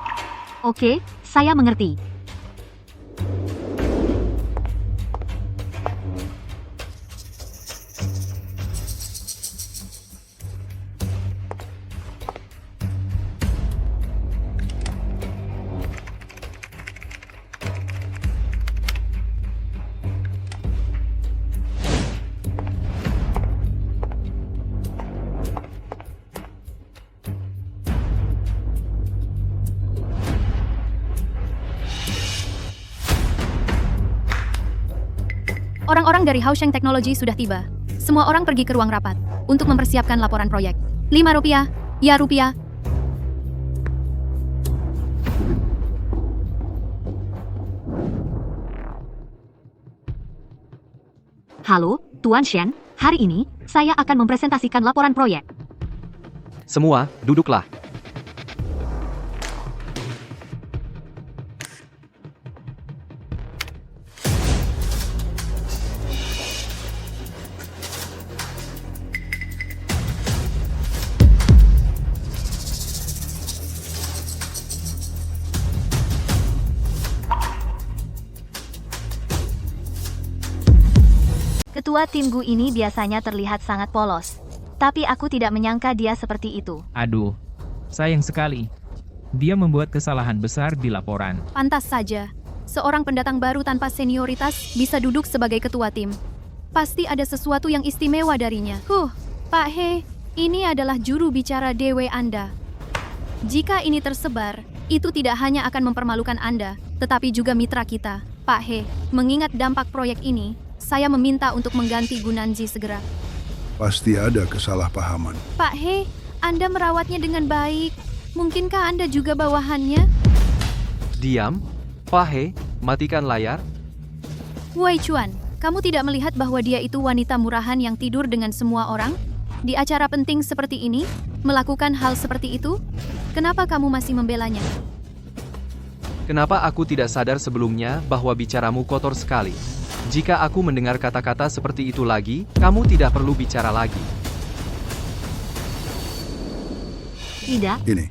Oke, saya mengerti. Orang-orang dari Haosheng Technology sudah tiba. Semua orang pergi ke ruang rapat untuk mempersiapkan laporan proyek. 5 rupiah, ya rupiah. Halo, Tuan Shen. Hari ini, saya akan mempresentasikan laporan proyek. Semua, duduklah. Ketua tim Gu ini biasanya terlihat sangat polos. Tapi aku tidak menyangka dia seperti itu. Aduh, sayang sekali. Dia membuat kesalahan besar di laporan. Pantas saja. Seorang pendatang baru tanpa senioritas bisa duduk sebagai ketua tim. Pasti ada sesuatu yang istimewa darinya. Pak He, ini adalah juru bicara DW Anda. Jika ini tersebar, itu tidak hanya akan mempermalukan Anda, tetapi juga mitra kita. Pak He, mengingat dampak proyek ini, saya meminta untuk mengganti Gunanzi segera. Pasti ada kesalahpahaman. Pak He, Anda merawatnya dengan baik. Mungkinkah Anda juga bawahannya? Diam. Pak He, matikan layar. Wei Chuan, kamu tidak melihat bahwa dia itu wanita murahan yang tidur dengan semua orang? Di acara penting seperti ini, melakukan hal seperti itu? Kenapa kamu masih membelanya? Kenapa aku tidak sadar sebelumnya bahwa bicaramu kotor sekali? Jika aku mendengar kata-kata seperti itu lagi, kamu tidak perlu bicara lagi. Tidak, Ini,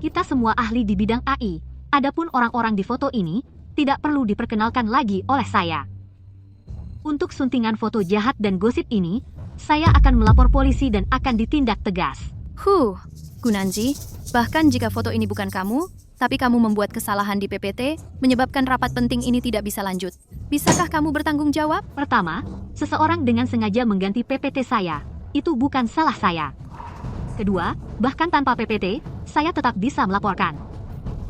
kita semua ahli di bidang AI. Adapun orang-orang di foto ini, tidak perlu diperkenalkan lagi oleh saya. Untuk suntingan foto jahat dan gosip ini, saya akan melapor polisi dan akan ditindak tegas. Gunanzi, bahkan jika foto ini bukan kamu, tapi kamu membuat kesalahan di PPT, menyebabkan rapat penting ini tidak bisa lanjut. Bisakah kamu bertanggung jawab? Pertama, seseorang dengan sengaja mengganti PPT saya. Itu bukan salah saya. Kedua, bahkan tanpa PPT, saya tetap bisa melaporkan.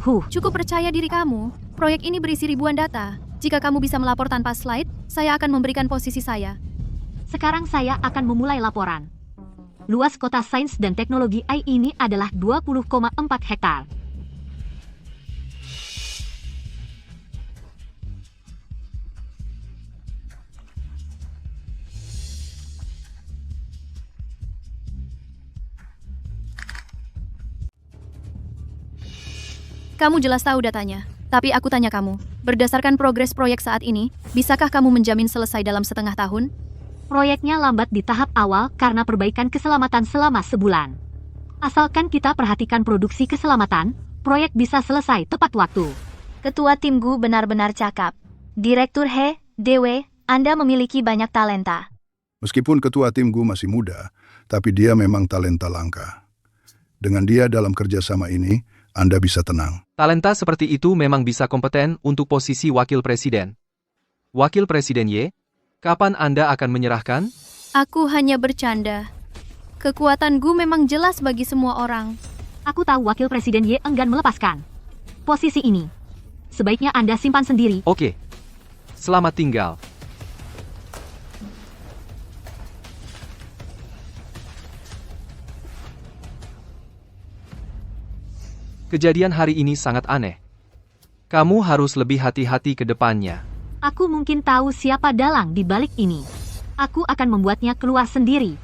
Cukup percaya diri kamu. Proyek ini berisi ribuan data. Jika kamu bisa melapor tanpa slide, saya akan memberikan posisi saya. Sekarang saya akan memulai laporan. Luas kota sains dan teknologi AI ini adalah 20,4 hektar. Kamu jelas tahu datanya, tapi aku tanya kamu, berdasarkan progres proyek saat ini, bisakah kamu menjamin selesai dalam setengah tahun? Proyeknya lambat di tahap awal karena perbaikan keselamatan selama sebulan. Asalkan kita perhatikan produksi keselamatan, proyek bisa selesai tepat waktu. Ketua tim Gu benar-benar cakap. Direktur He, DW, Anda memiliki banyak talenta. meskipun ketua timku masih muda, tapi dia memang talenta langka. Dengan dia dalam kerjasama ini, Anda bisa tenang. Talenta seperti itu memang bisa kompeten untuk posisi wakil presiden. Wakil Presiden Ye, kapan Anda akan menyerahkan? Aku hanya bercanda. Kekuatan Gu memang jelas bagi semua orang. Aku tahu Wakil Presiden Ye enggan melepaskan posisi ini. Sebaiknya Anda simpan sendiri. Oke. Selamat tinggal. Kejadian hari ini sangat aneh. Kamu harus lebih hati-hati ke depannya. Aku mungkin tahu siapa dalang di balik ini. Aku akan membuatnya keluar sendiri.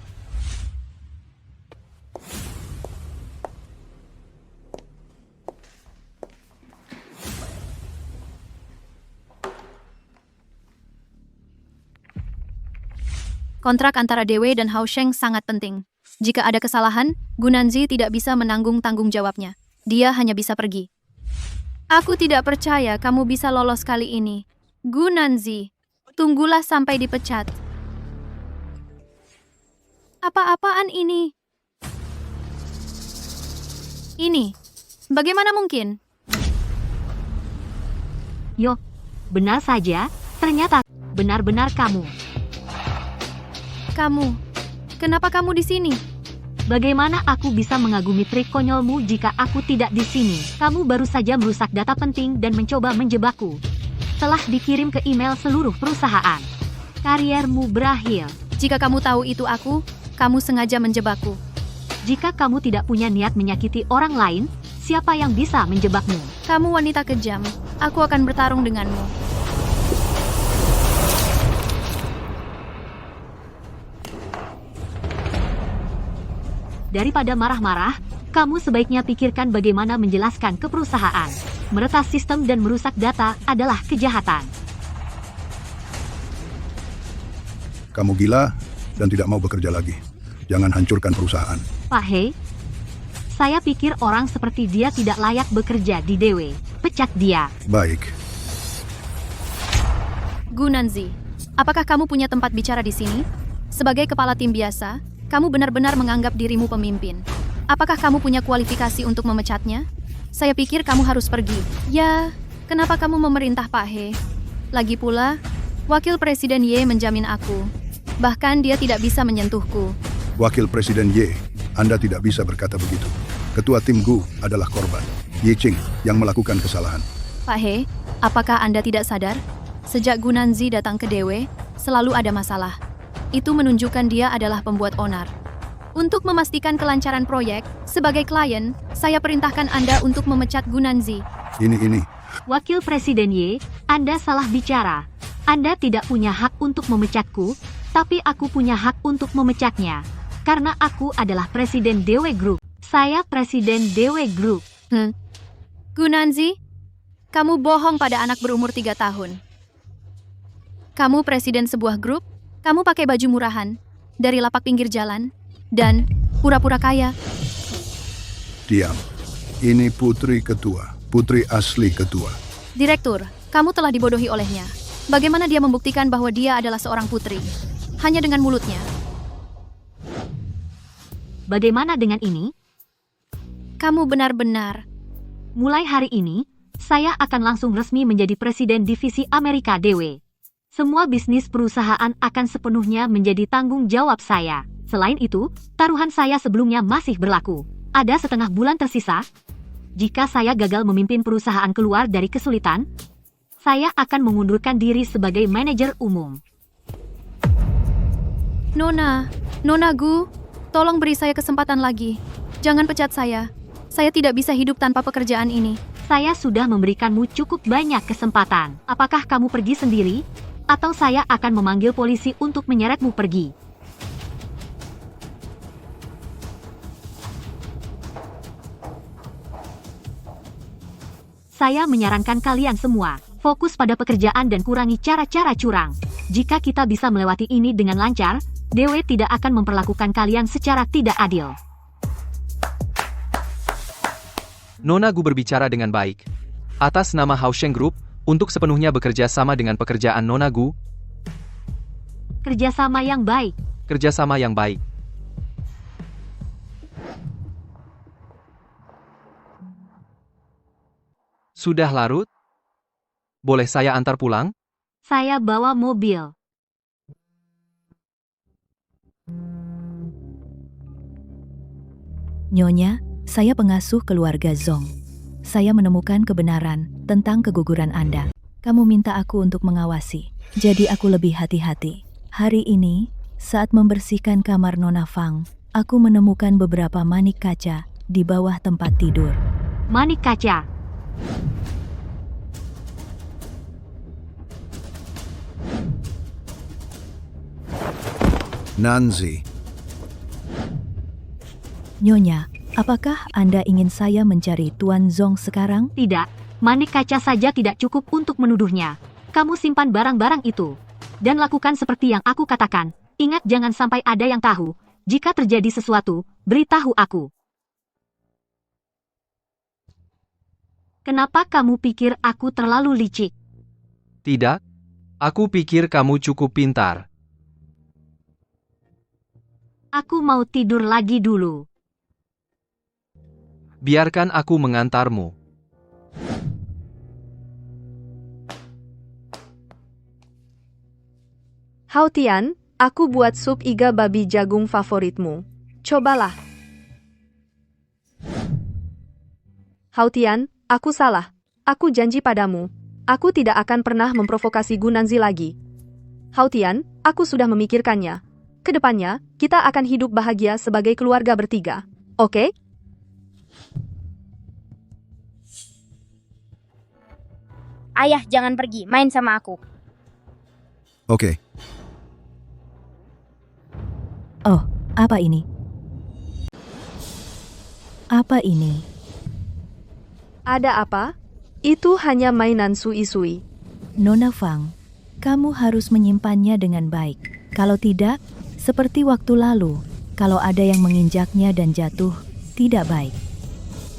Kontrak antara Dewe dan Hao Sheng sangat penting. Jika ada kesalahan, Gunanzi tidak bisa menanggung tanggung jawabnya. Dia hanya bisa pergi. Aku tidak percaya kamu bisa lolos kali ini. Gunanzi, tunggulah sampai dipecat. Apa-apaan ini? Ini, bagaimana mungkin? Yo, benar saja. Ternyata benar-benar kamu. Kamu, kenapa kamu di sini? Bagaimana aku bisa mengagumi trik konyolmu jika aku tidak di sini? Kamu baru saja merusak data penting dan mencoba menjebakku. Telah dikirim ke email seluruh perusahaan. Kariermu berakhir. Jika kamu tahu itu aku, kamu sengaja menjebakku. Jika kamu tidak punya niat menyakiti orang lain, siapa yang bisa menjebakmu? Kamu wanita kejam. Aku akan bertarung denganmu. Daripada marah-marah, kamu sebaiknya pikirkan bagaimana menjelaskan ke perusahaan. Meretas sistem dan merusak data adalah kejahatan. Kamu gila dan tidak mau bekerja lagi. Jangan hancurkan perusahaan. Pak He, saya pikir orang seperti dia tidak layak bekerja di DW. Pecat dia. Baik. Gunanzi, apakah kamu punya tempat bicara di sini? Sebagai kepala tim biasa, kamu benar-benar menganggap dirimu pemimpin. Apakah kamu punya kualifikasi untuk memecatnya? Saya pikir kamu harus pergi. Ya, kenapa kamu memerintah Pak He? Lagi pula, Wakil Presiden Ye menjamin aku. Bahkan dia tidak bisa menyentuhku. Wakil Presiden Ye, Anda tidak bisa berkata begitu. Ketua tim Gu adalah korban. Ye Ching yang melakukan kesalahan. Pak He, apakah Anda tidak sadar? Sejak Gunanzi datang ke DW, selalu ada masalah. Itu menunjukkan dia adalah pembuat onar. Untuk memastikan kelancaran proyek, sebagai klien, saya perintahkan Anda untuk memecat Gunanzi. Ini. Wakil Presiden Ye, Anda salah bicara. Anda tidak punya hak untuk memecatku, tapi aku punya hak untuk memecatnya. Karena aku adalah Presiden DW Group. Saya Presiden DW Group. Gunanzi, kamu bohong pada anak berumur 3 tahun. Kamu presiden sebuah grup, kamu pakai baju murahan, dari lapak pinggir jalan, dan pura-pura kaya. Diam. Ini putri ketua. Putri asli ketua. Direktur, kamu telah dibodohi olehnya. Bagaimana dia membuktikan bahwa dia adalah seorang putri? Hanya dengan mulutnya. Bagaimana dengan ini? Kamu benar-benar. Mulai hari ini, saya akan langsung resmi menjadi Presiden Divisi Amerika DW. Semua bisnis perusahaan akan sepenuhnya menjadi tanggung jawab saya. Selain itu, taruhan saya sebelumnya masih berlaku. Ada setengah bulan tersisa. Jika saya gagal memimpin perusahaan keluar dari kesulitan, saya akan mengundurkan diri sebagai manajer umum. Nona Gu, tolong beri saya kesempatan lagi. Jangan pecat saya. Saya tidak bisa hidup tanpa pekerjaan ini. Saya sudah memberikanmu cukup banyak kesempatan. Apakah kamu pergi sendiri? Atau saya akan memanggil polisi untuk menyeretmu pergi? Saya menyarankan kalian semua, fokus pada pekerjaan dan kurangi cara-cara curang. Jika kita bisa melewati ini dengan lancar, DW tidak akan memperlakukan kalian secara tidak adil. Nona Gu berbicara dengan baik. Atas nama Hausheng Group, untuk sepenuhnya bekerja sama dengan pekerjaan Nona Gu, Kerjasama yang baik. kerjasama yang baik. Sudah larut? Boleh saya antar pulang? Saya bawa mobil. Nyonya, saya pengasuh keluarga Zong. Saya menemukan kebenaran tentang keguguran Anda. Kamu minta aku untuk mengawasi, jadi aku lebih hati-hati. Hari ini, saat membersihkan kamar Nona Fang, aku menemukan beberapa manik kaca di bawah tempat tidur. Manik kaca. Nanzi. Nyonya, apakah Anda ingin saya mencari Tuan Zong sekarang? Tidak, manik kaca saja tidak cukup untuk menuduhnya. Kamu simpan barang-barang itu. Dan lakukan seperti yang aku katakan. Ingat, jangan sampai ada yang tahu. Jika terjadi sesuatu, beritahu aku. Kenapa kamu pikir aku terlalu licik? Tidak. Aku pikir kamu cukup pintar. Aku mau tidur lagi dulu. Biarkan aku mengantarmu. Hao Tian, aku buat sup iga babi jagung favoritmu. Cobalah. Hao Tian, aku salah. Aku janji padamu. Aku tidak akan pernah memprovokasi Gunanzi lagi. Hao Tian, aku sudah memikirkannya. Kedepannya, kita akan hidup bahagia sebagai keluarga bertiga. Oke? Ayah, jangan pergi. Main sama aku. Oke. Oh, apa ini? Apa ini? Ada apa? Itu hanya mainan Sui-Sui. Nona Fang, kamu harus menyimpannya dengan baik. Kalau tidak, seperti waktu lalu, kalau ada yang menginjaknya dan jatuh, tidak baik.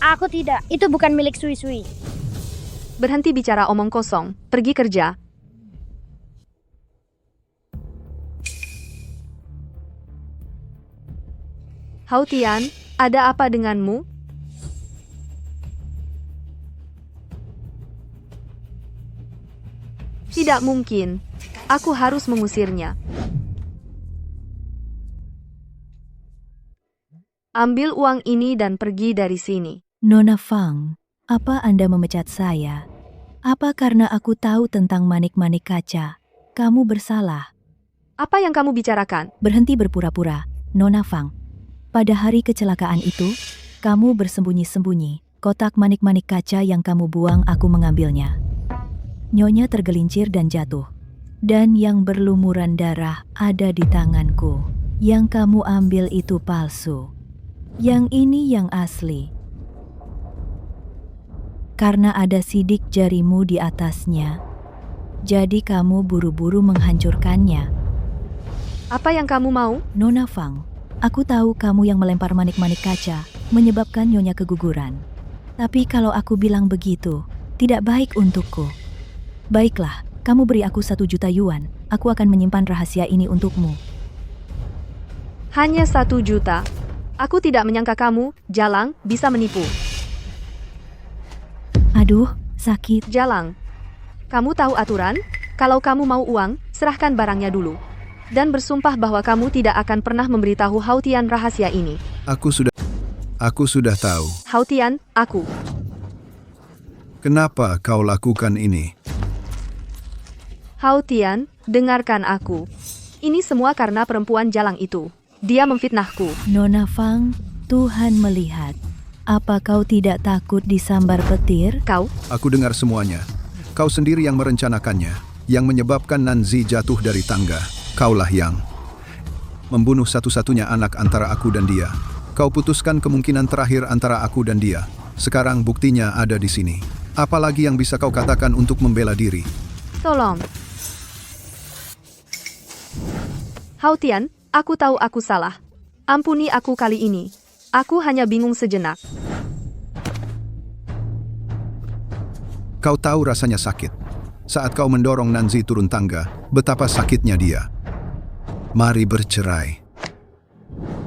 Aku tidak. Itu bukan milik Sui-Sui. Berhenti bicara omong kosong. Pergi kerja. Hao Tian, ada apa denganmu? Tidak mungkin. Aku harus mengusirnya. Ambil uang ini dan pergi dari sini. Nona Fang, apa Anda memecat saya? Apa karena aku tahu tentang manik-manik kaca? Kamu bersalah. Apa yang kamu bicarakan? Berhenti berpura-pura, Nona Fang. Pada hari kecelakaan itu, kamu bersembunyi-sembunyi. Kotak manik-manik kaca yang kamu buang aku mengambilnya. Nyonya tergelincir dan jatuh. Dan yang berlumuran darah ada di tanganku. Yang kamu ambil itu palsu. Yang ini yang asli. Karena ada sidik jarimu di atasnya. Jadi kamu buru-buru menghancurkannya. Apa yang kamu mau? Nona Fang, aku tahu kamu yang melempar manik-manik kaca, menyebabkan Nyonya keguguran. Tapi kalau aku bilang begitu, tidak baik untukku. Baiklah, kamu beri aku 1 juta yuan, aku akan menyimpan rahasia ini untukmu. Hanya 1 juta. Aku tidak menyangka kamu, Jalang, bisa menipu. Aduh, sakit. Jalang, kamu tahu aturan? Kalau kamu mau uang, serahkan barangnya dulu. Dan bersumpah bahwa kamu tidak akan pernah memberitahu Hao Tian rahasia ini. Aku sudah tahu. Hao Tian, aku. Kenapa kau lakukan ini? Hao Tian, dengarkan aku. Ini semua karena perempuan Jalang itu. Dia memfitnahku. Nona Fang, Tuhan melihat. Apa kau tidak takut disambar petir? Kau? Aku dengar semuanya. Kau sendiri yang merencanakannya, yang menyebabkan Nanzi jatuh dari tangga. Kaulah yang membunuh satu-satunya anak antara aku dan dia. Kau putuskan kemungkinan terakhir antara aku dan dia. Sekarang buktinya ada di sini. Apalagi yang bisa kau katakan untuk membela diri? Tolong. Hao Tian, aku tahu aku salah. Ampuni aku kali ini. Aku hanya bingung sejenak. Kau tahu rasanya sakit. Saat kau mendorong Nanzi turun tangga, betapa sakitnya dia. Mari bercerai.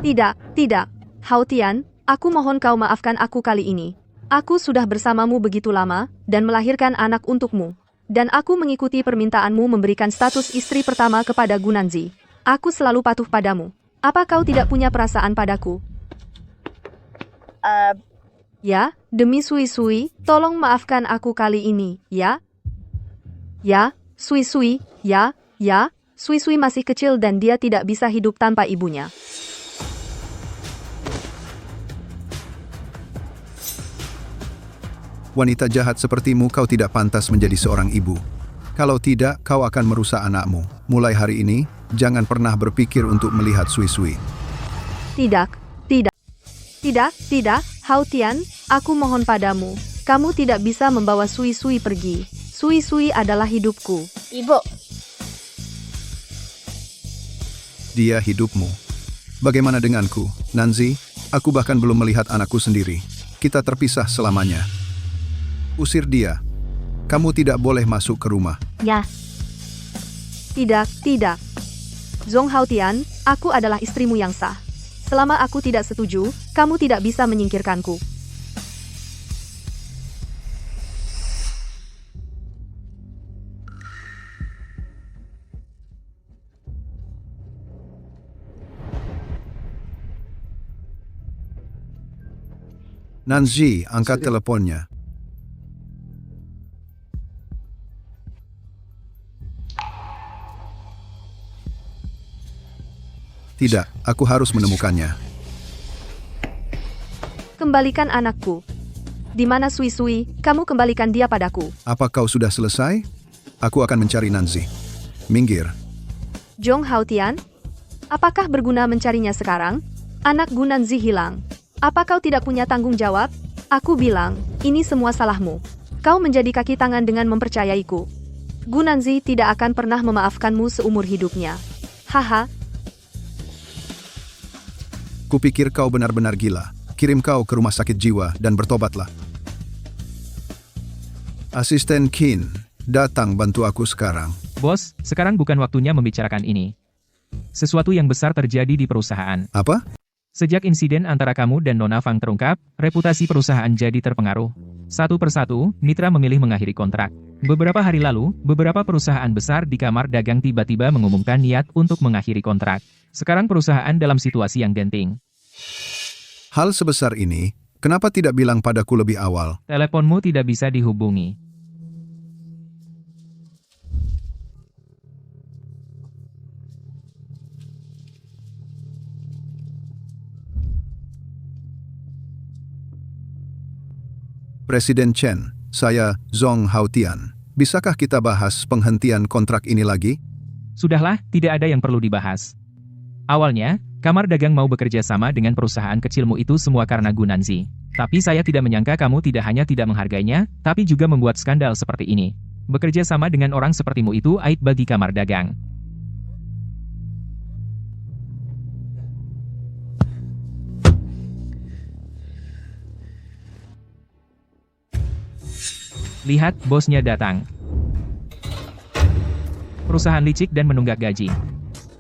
Tidak. Hao Tian, aku mohon kau maafkan aku kali ini. Aku sudah bersamamu begitu lama, dan melahirkan anak untukmu. Dan aku mengikuti permintaanmu memberikan status istri pertama kepada Gunanzi. Aku selalu patuh padamu. Apa kau tidak punya perasaan padaku? Ya, demi Sui-Sui, tolong maafkan aku kali ini, ya? Ya, Sui-Sui, ya. Sui-Sui masih kecil dan dia tidak bisa hidup tanpa ibunya. Wanita jahat sepertimu, kau tidak pantas menjadi seorang ibu. Kalau tidak, kau akan merusak anakmu. Mulai hari ini, jangan pernah berpikir untuk melihat Sui-Sui. Tidak. Hao Tian, aku mohon padamu. Kamu tidak bisa membawa Sui-Sui pergi. Sui-Sui adalah hidupku. Ibu. Dia hidupmu. Bagaimana denganku, Nanzi? Aku bahkan belum melihat anakku sendiri. Kita terpisah selamanya. Usir dia. Kamu tidak boleh masuk ke rumah. Ya, Tidak. Zhong Hao Tian, aku adalah istrimu yang sah. Selama aku tidak setuju, kamu tidak bisa menyingkirkanku. Nanzi, angkat teleponnya. Tidak, aku harus menemukannya. Kembalikan anakku. Di mana Sui-Sui, kamu kembalikan dia padaku. Apa kau sudah selesai? Aku akan mencari Nanzi. Minggir. Zhong Hao Tian, apakah berguna mencarinya sekarang? Anak Gunanzi hilang. Apa kau tidak punya tanggung jawab? Aku bilang, ini semua salahmu. Kau menjadi kaki tangan dengan mempercayaiku. Gunanzi tidak akan pernah memaafkanmu seumur hidupnya. Haha, Kupikir kau benar-benar gila. Kirim kau ke rumah sakit jiwa dan bertobatlah. Asisten Kin, datang bantu aku sekarang. Bos, sekarang bukan waktunya membicarakan ini. Sesuatu yang besar terjadi di perusahaan. Apa? Sejak insiden antara kamu dan Nona Fang terungkap, reputasi perusahaan jadi terpengaruh. Satu persatu, mitra memilih mengakhiri kontrak. Beberapa hari lalu, beberapa perusahaan besar di kamar dagang tiba-tiba mengumumkan niat untuk mengakhiri kontrak. Sekarang perusahaan dalam situasi yang genting. Hal sebesar ini, kenapa tidak bilang padaku lebih awal? Teleponmu tidak bisa dihubungi. Presiden Chen, saya Zhong Haotian. Bisakah kita bahas penghentian kontrak ini lagi? Sudahlah, tidak ada yang perlu dibahas. Awalnya, kamar dagang mau bekerja sama dengan perusahaan kecilmu itu semua karena Gunanzi. Tapi saya tidak menyangka kamu tidak hanya tidak menghargainya, tapi juga membuat skandal seperti ini. Bekerja sama dengan orang sepertimu itu aib bagi kamar dagang. Lihat, bosnya datang. Perusahaan licik dan menunggak gaji.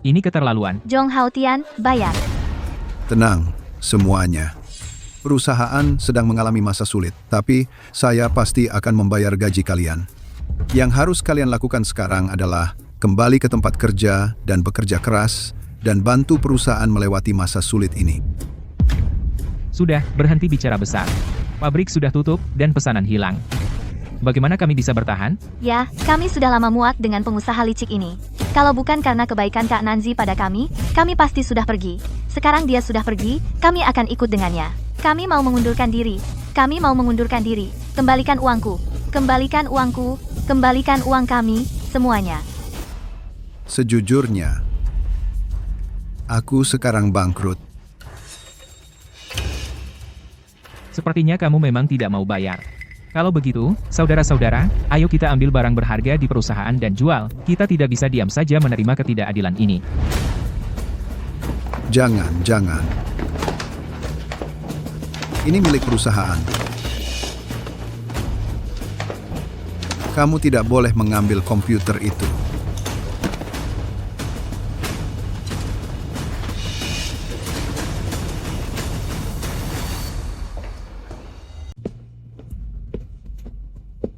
Ini keterlaluan. Zhong Haotian, bayar. Tenang, semuanya. Perusahaan sedang mengalami masa sulit, tapi saya pasti akan membayar gaji kalian. Yang harus kalian lakukan sekarang adalah kembali ke tempat kerja dan bekerja keras dan bantu perusahaan melewati masa sulit ini. Sudah, berhenti bicara besar. Pabrik sudah tutup dan pesanan hilang. Bagaimana kami bisa bertahan? Ya, kami sudah lama muak dengan pengusaha licik ini. Kalau bukan karena kebaikan Kak Nanzi pada kami pasti sudah pergi. Sekarang dia sudah pergi, kami akan ikut dengannya. Kami mau mengundurkan diri. Kami mau mengundurkan diri. Kembalikan uangku. Kembalikan uangku. Kembalikan uang kami, semuanya. Sejujurnya, aku sekarang bangkrut. Sepertinya kamu memang tidak mau bayar. Kalau begitu, saudara-saudara, ayo kita ambil barang berharga di perusahaan dan jual. Kita tidak bisa diam saja menerima ketidakadilan ini. Jangan. Ini milik perusahaan. Kamu tidak boleh mengambil komputer itu.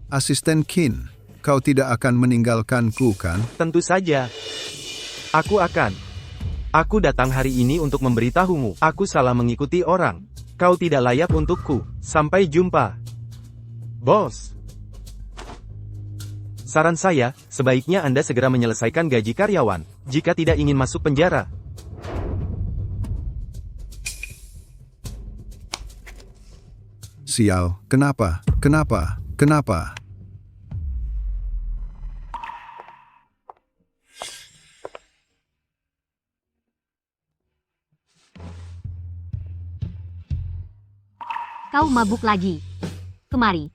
Asisten Kin, kau tidak akan meninggalkanku, kan? Tentu saja. Aku akan. Aku datang hari ini untuk memberitahumu. Aku salah mengikuti orang. Kau tidak layak untukku. Sampai jumpa. Bos. Saran saya, sebaiknya Anda segera menyelesaikan gaji karyawan, jika tidak ingin masuk penjara. Sial, kenapa? Kau mabuk lagi. Kemari.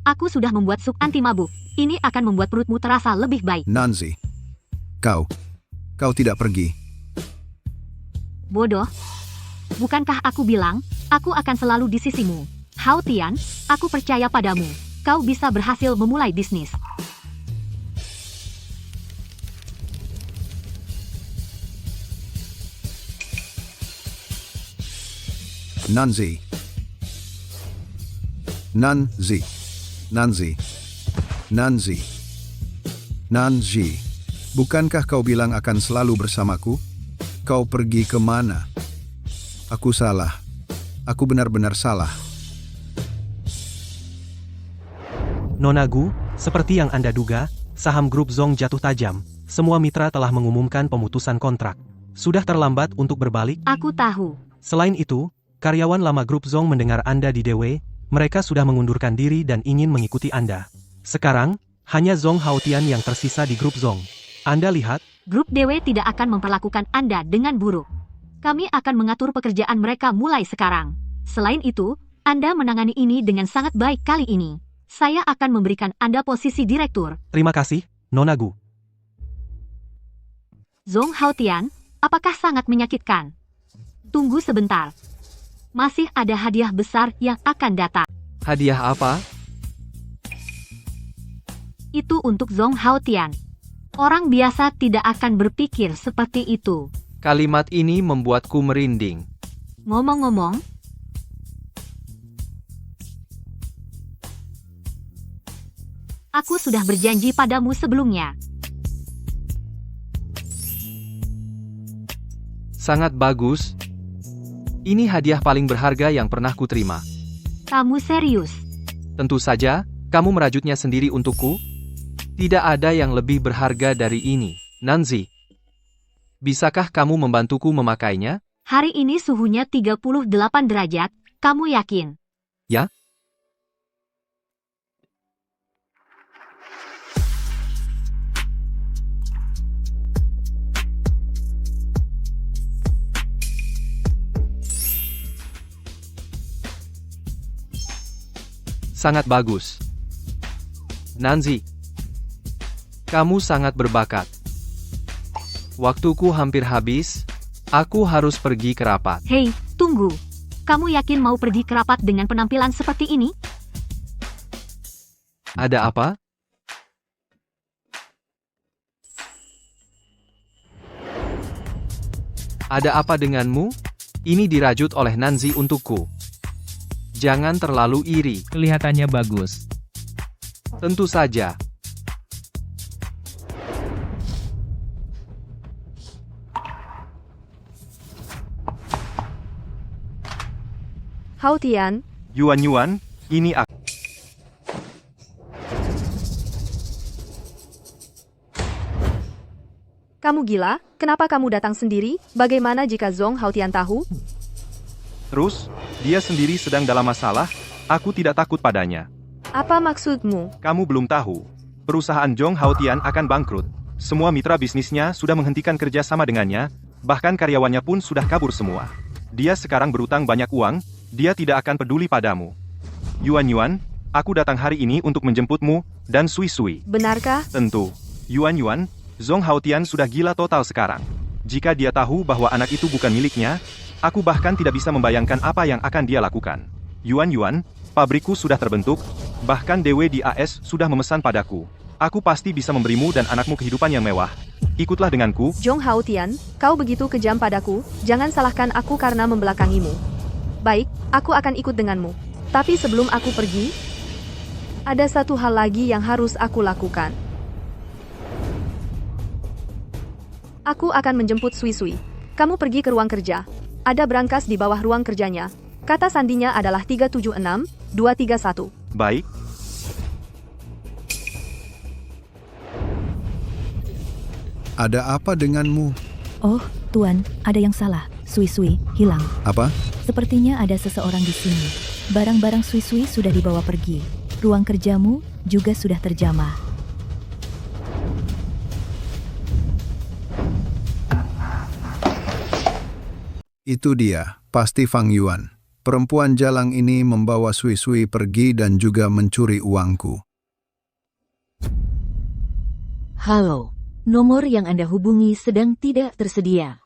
Aku sudah membuat sup anti mabuk. Ini akan membuat perutmu terasa lebih baik. Nanzi, kau tidak pergi. Bodoh. Bukankah aku bilang, aku akan selalu di sisimu. Haotian, aku percaya padamu. Kau bisa berhasil memulai bisnis. Nanzi, bukankah kau bilang akan selalu bersamaku? Kau pergi kemana? Aku salah. Aku benar-benar salah. Nona Gu, seperti yang Anda duga, saham grup Zhong jatuh tajam. Semua mitra telah mengumumkan pemutusan kontrak. Sudah terlambat untuk berbalik? Aku tahu. Selain itu, karyawan lama grup Zhong mendengar Anda di DW, mereka sudah mengundurkan diri dan ingin mengikuti Anda. Sekarang, hanya Zhong Haotian yang tersisa di grup Zhong. Anda lihat? Grup DW tidak akan memperlakukan Anda dengan buruk. Kami akan mengatur pekerjaan mereka mulai sekarang. Selain itu, Anda menangani ini dengan sangat baik kali ini. Saya akan memberikan Anda posisi direktur. Terima kasih, Nona Gu. Zhong Haotian, apakah sangat menyakitkan? Tunggu sebentar. Masih ada hadiah besar yang akan datang. Hadiah apa? Itu untuk Zhong Haotian. Orang biasa tidak akan berpikir seperti itu. Kalimat ini membuatku merinding. Ngomong-ngomong, aku sudah berjanji padamu sebelumnya. Sangat bagus. Ini hadiah paling berharga yang pernah kuterima. Kamu serius? Tentu saja, kamu merajutnya sendiri untukku. Tidak ada yang lebih berharga dari ini, Nanzi. Bisakah kamu membantuku memakainya? Hari ini suhunya 38 derajat, kamu yakin? Ya? Sangat bagus. Nanzi, kamu sangat berbakat. Waktuku hampir habis, aku harus pergi ke rapat. Hei, tunggu. Kamu yakin mau pergi ke rapat dengan penampilan seperti ini? Ada apa? Ada apa denganmu? Ini dirajut oleh Nanzi untukku. Jangan terlalu iri. Kelihatannya bagus. Tentu saja. Haotian, Yuan, ini aku. kamu gila? Kenapa kamu datang sendiri? Bagaimana jika Zhong Haotian tahu? Terus, dia sendiri sedang dalam masalah, aku tidak takut padanya. Apa maksudmu? Kamu belum tahu. Perusahaan Zhong Haotian akan bangkrut. Semua mitra bisnisnya sudah menghentikan kerja sama dengannya, bahkan karyawannya pun sudah kabur semua. Dia sekarang berutang banyak uang, dia tidak akan peduli padamu. Yuan, aku datang hari ini untuk menjemputmu, dan Sui. Benarkah? Tentu. Yuan, Zhong Haotian sudah gila total sekarang. Jika dia tahu bahwa anak itu bukan miliknya, aku bahkan tidak bisa membayangkan apa yang akan dia lakukan. Yuan, pabrikku sudah terbentuk, bahkan Dewe di AS sudah memesan padaku. Aku pasti bisa memberimu dan anakmu kehidupan yang mewah. Ikutlah denganku. Zhong Haotian, kau begitu kejam padaku, jangan salahkan aku karena membelakangimu. Baik, aku akan ikut denganmu. Tapi sebelum aku pergi, ada satu hal lagi yang harus aku lakukan. Aku akan menjemput Sui. Kamu pergi ke ruang kerja. Ada brankas di bawah ruang kerjanya. Kata sandinya adalah 376231. Baik. Ada apa denganmu? Oh, Tuan, ada yang salah. Sui hilang. Apa? Sepertinya ada seseorang di sini. Barang-barang Sui sudah dibawa pergi. Ruang kerjamu juga sudah terjamah. Itu dia, pasti Fang Yuan. Perempuan jalang ini membawa Sui pergi dan juga mencuri uangku. Halo, nomor yang Anda hubungi sedang tidak tersedia.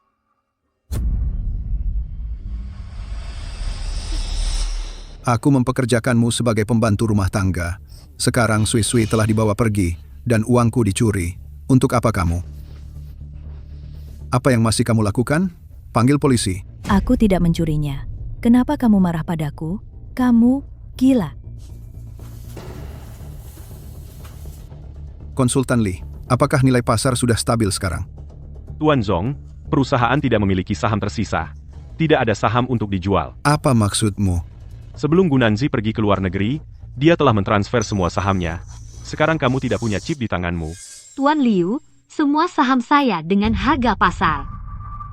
Aku mempekerjakanmu sebagai pembantu rumah tangga. Sekarang Sui telah dibawa pergi dan uangku dicuri. Untuk apa kamu? Apa yang masih kamu lakukan? Panggil polisi. Aku tidak mencurinya. Kenapa kamu marah padaku? Kamu gila. Konsultan Li, apakah nilai pasar sudah stabil sekarang? Tuan Zhong, perusahaan tidak memiliki saham tersisa. Tidak ada saham untuk dijual. Apa maksudmu? Sebelum Gunanzi pergi ke luar negeri, dia telah mentransfer semua sahamnya. Sekarang kamu tidak punya chip di tanganmu. Tuan Liu, semua saham saya dengan harga pasar.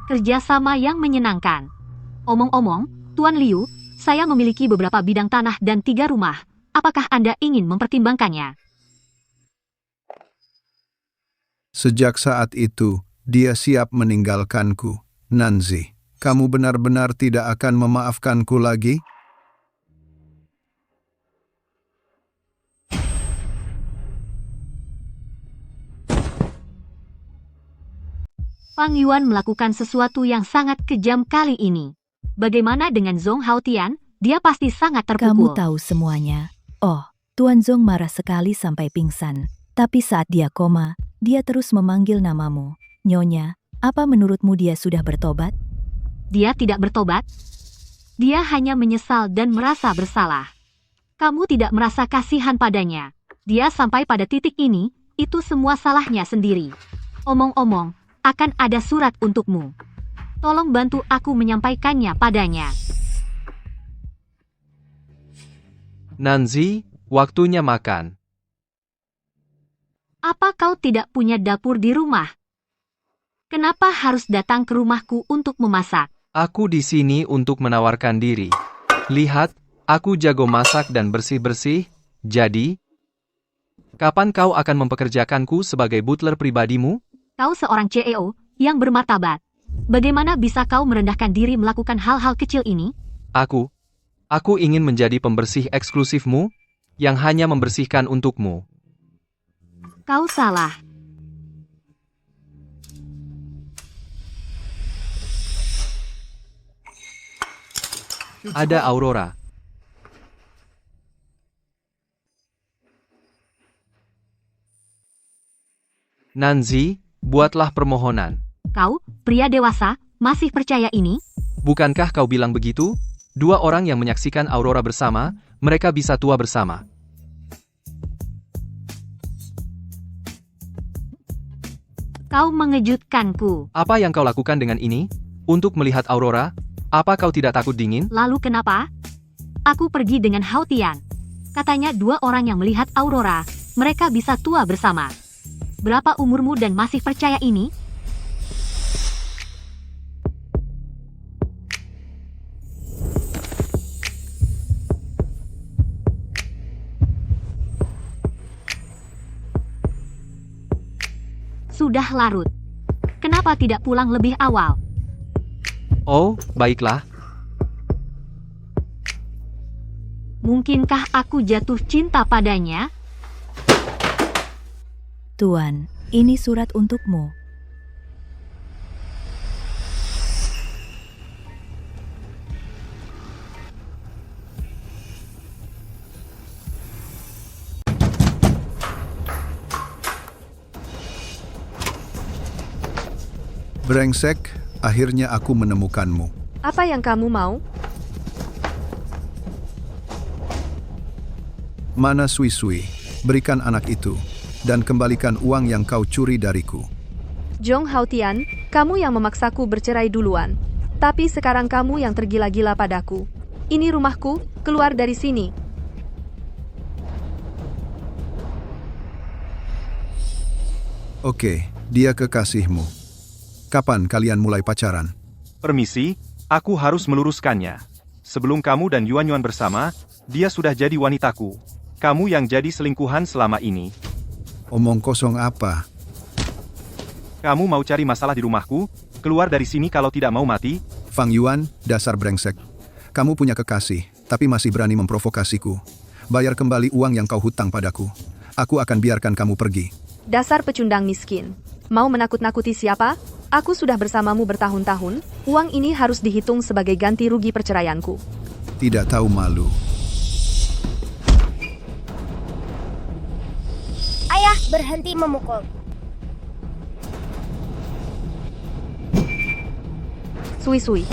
Kerjasama yang menyenangkan. Omong-omong, Tuan Liu, saya memiliki beberapa bidang tanah dan 3 rumah. Apakah Anda ingin mempertimbangkannya? Sejak saat itu, dia siap meninggalkanku. Nanzi, kamu benar-benar tidak akan memaafkanku lagi? Fang Yuan melakukan sesuatu yang sangat kejam kali ini. Bagaimana dengan Zhong Haotian? Dia pasti sangat Kamu terpukul. tahu semuanya. Oh, Tuan Zong marah sekali sampai pingsan. Tapi saat dia koma, dia terus memanggil namamu. Nyonya, apa menurutmu dia sudah bertobat? Dia tidak bertobat. Dia hanya menyesal dan merasa bersalah. Kamu tidak merasa kasihan padanya. Dia sampai pada titik ini, itu semua salahnya sendiri. Omong-omong, akan ada surat untukmu. Tolong bantu aku menyampaikannya padanya. Nanzi, waktunya makan. Apa kau tidak punya dapur di rumah? Kenapa harus datang ke rumahku untuk memasak? Aku di sini untuk menawarkan diri. Lihat, aku jago masak dan bersih-bersih, jadi... Kapan kau akan mempekerjakanku sebagai butler pribadimu? Kau seorang CEO yang bermartabat. Bagaimana bisa kau merendahkan diri melakukan hal-hal kecil ini? Aku ingin menjadi pembersih eksklusifmu, yang hanya membersihkan untukmu. Kau salah. Ada Aurora. Nanzi, buatlah permohonan. Kau, pria dewasa, masih percaya ini? Bukankah kau bilang begitu? Dua orang yang menyaksikan Aurora bersama, mereka bisa tua bersama. Kau mengejutkanku. Apa yang kau lakukan dengan ini? Untuk melihat Aurora? Apa kau tidak takut dingin? Lalu kenapa? Aku pergi dengan Haotian. Katanya dua orang yang melihat Aurora, mereka bisa tua bersama. Berapa umurmu dan masih percaya ini? Sudah larut. Kenapa tidak pulang lebih awal? Oh, baiklah. Mungkinkah aku jatuh cinta padanya? Tuan, ini surat untukmu. Brengsek, akhirnya aku menemukanmu. Apa yang kamu mau? Mana Sui-Sui? Berikan anak itu, dan kembalikan uang yang kau curi dariku. Zhong Haotian, kamu yang memaksaku bercerai duluan. Tapi sekarang kamu yang tergila-gila padaku. Ini rumahku, keluar dari sini. Oke, dia kekasihmu. Kapan kalian mulai pacaran? Permisi, aku harus meluruskannya. Sebelum kamu dan Yuan-Yuan bersama, dia sudah jadi wanitaku. Kamu yang jadi selingkuhan selama ini. Omong kosong apa? Kamu mau cari masalah di rumahku? Keluar dari sini kalau tidak mau mati. Fang Yuan, dasar brengsek. Kamu punya kekasih, tapi masih berani memprovokasiku. Bayar kembali uang yang kau hutang padaku. Aku akan biarkan kamu pergi. Dasar pecundang miskin. Mau menakut-nakuti siapa? Aku sudah bersamamu bertahun-tahun. Uang ini harus dihitung sebagai ganti rugi perceraianku. Tidak tahu malu. Ayah, berhenti memukul. Sui-Sui.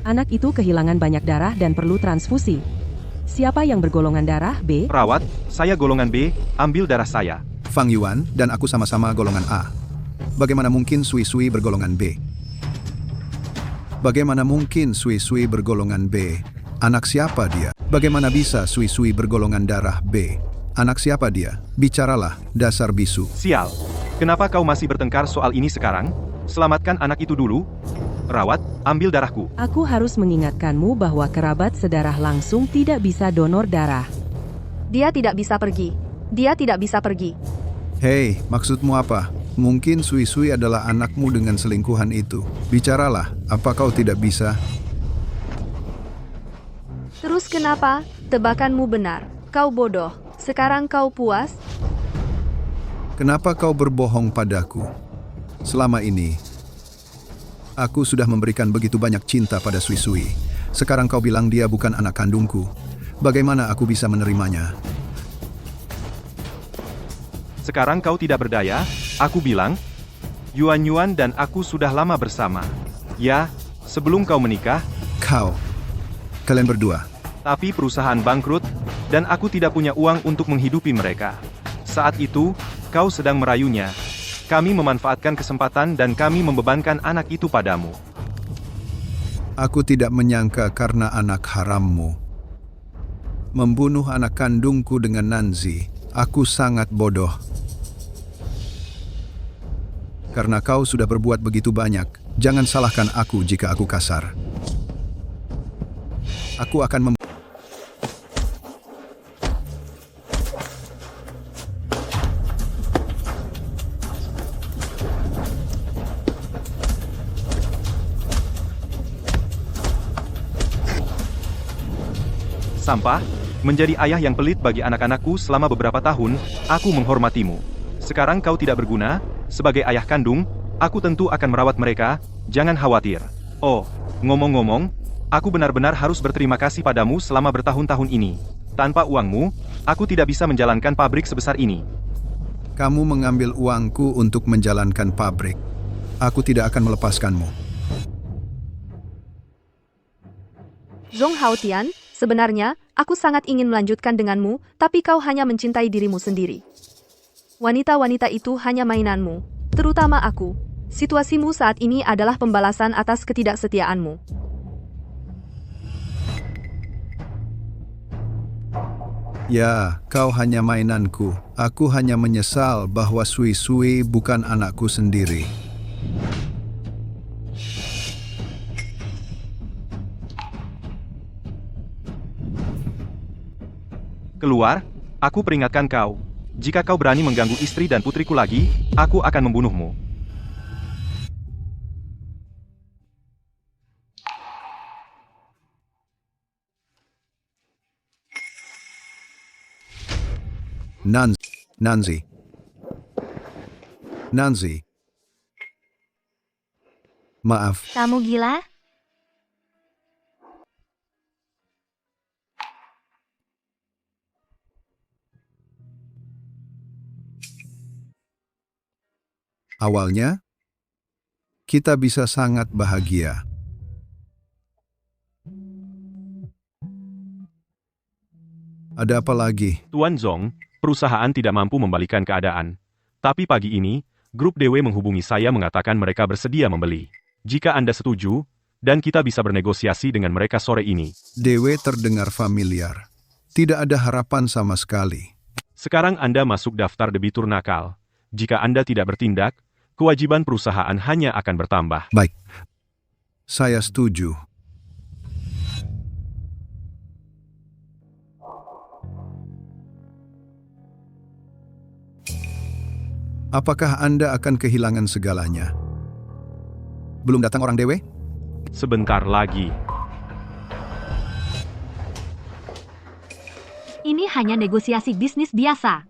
Anak itu kehilangan banyak darah dan perlu transfusi. Siapa yang bergolongan darah B? Perawat, saya golongan B, ambil darah saya. Fang Yuan dan aku sama-sama golongan A. Bagaimana mungkin Sui-Sui bergolongan B? Bagaimana mungkin Sui-Sui bergolongan B? Anak siapa dia? Bagaimana bisa Sui-Sui bergolongan darah B? Anak siapa dia? Bicaralah, dasar bisu. Sial. Kenapa kau masih bertengkar soal ini sekarang? Selamatkan anak itu dulu. Perawat, ambil darahku. Aku harus mengingatkanmu bahwa kerabat sedarah langsung tidak bisa donor darah. Dia tidak bisa pergi. Dia tidak bisa pergi. Hei, maksudmu apa? Mungkin Sui-Sui adalah anakmu dengan selingkuhan itu. Bicaralah, apa kau tidak bisa? Terus kenapa? Tebakanmu benar. Kau bodoh. Sekarang kau puas? Kenapa kau berbohong padaku? Selama ini, aku sudah memberikan begitu banyak cinta pada Sui Sui. Sekarang kau bilang dia bukan anak kandungku. Bagaimana aku bisa menerimanya? Sekarang kau tidak berdaya, aku bilang. Yuan Yuan dan aku sudah lama bersama. Ya, sebelum kau menikah. Kalian berdua. Tapi perusahaan bangkrut, dan aku tidak punya uang untuk menghidupi mereka. Saat itu, kau sedang merayunya. Kami memanfaatkan kesempatan dan kami membebankan anak itu padamu. Aku tidak menyangka karena anak harammu. Membunuh anak kandungku dengan Nanzi. Aku sangat bodoh. Karena kau sudah berbuat begitu banyak, jangan salahkan aku jika aku kasar. Aku akan Sampah, menjadi ayah yang pelit bagi anak-anakku selama beberapa tahun, aku menghormatimu. Sekarang kau tidak berguna, sebagai ayah kandung, aku tentu akan merawat mereka, jangan khawatir. Oh, ngomong-ngomong, aku benar-benar harus berterima kasih padamu selama bertahun-tahun ini. Tanpa uangmu, aku tidak bisa menjalankan pabrik sebesar ini. Kamu mengambil uangku untuk menjalankan pabrik. Aku tidak akan melepaskanmu. Zhong Haotian, sebenarnya, aku sangat ingin melanjutkan denganmu, tapi kau hanya mencintai dirimu sendiri. Wanita-wanita itu hanya mainanmu, terutama aku. Situasimu saat ini adalah pembalasan atas ketidaksetiaanmu. Ya, kau hanya mainanku. Aku hanya menyesal bahwa Sui Sui bukan anakku sendiri. Keluar, aku peringatkan kau. Jika kau berani mengganggu istri dan putriku lagi, aku akan membunuhmu. Nanzi. Maaf. Kamu gila? Awalnya, kita bisa sangat bahagia. Ada apa lagi? Tuan Zong, perusahaan tidak mampu membalikan keadaan. Tapi pagi ini, grup DW menghubungi saya mengatakan mereka bersedia membeli. Jika Anda setuju, dan kita bisa bernegosiasi dengan mereka sore ini. DW terdengar familiar. Tidak ada harapan sama sekali. Sekarang Anda masuk daftar debitur nakal. Jika Anda tidak bertindak, kewajiban perusahaan hanya akan bertambah. Baik. Saya setuju. Apakah Anda akan kehilangan segalanya? Belum datang orang DW? Sebentar lagi. Ini hanya negosiasi bisnis biasa.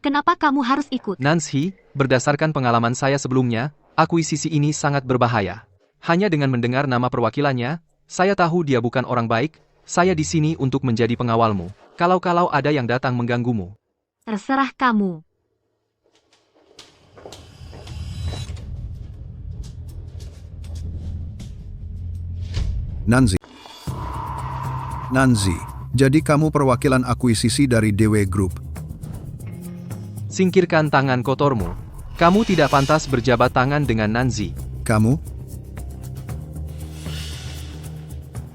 Kenapa kamu harus ikut? Nancy, berdasarkan pengalaman saya sebelumnya, akuisisi ini sangat berbahaya. Hanya dengan mendengar nama perwakilannya, saya tahu dia bukan orang baik. Saya di sini untuk menjadi pengawalmu. Kalau ada yang datang mengganggumu. Terserah kamu. Nanzi, jadi kamu perwakilan akuisisi dari DW Group. Singkirkan tangan kotormu. Kamu tidak pantas berjabat tangan dengan Nanzi. Kamu?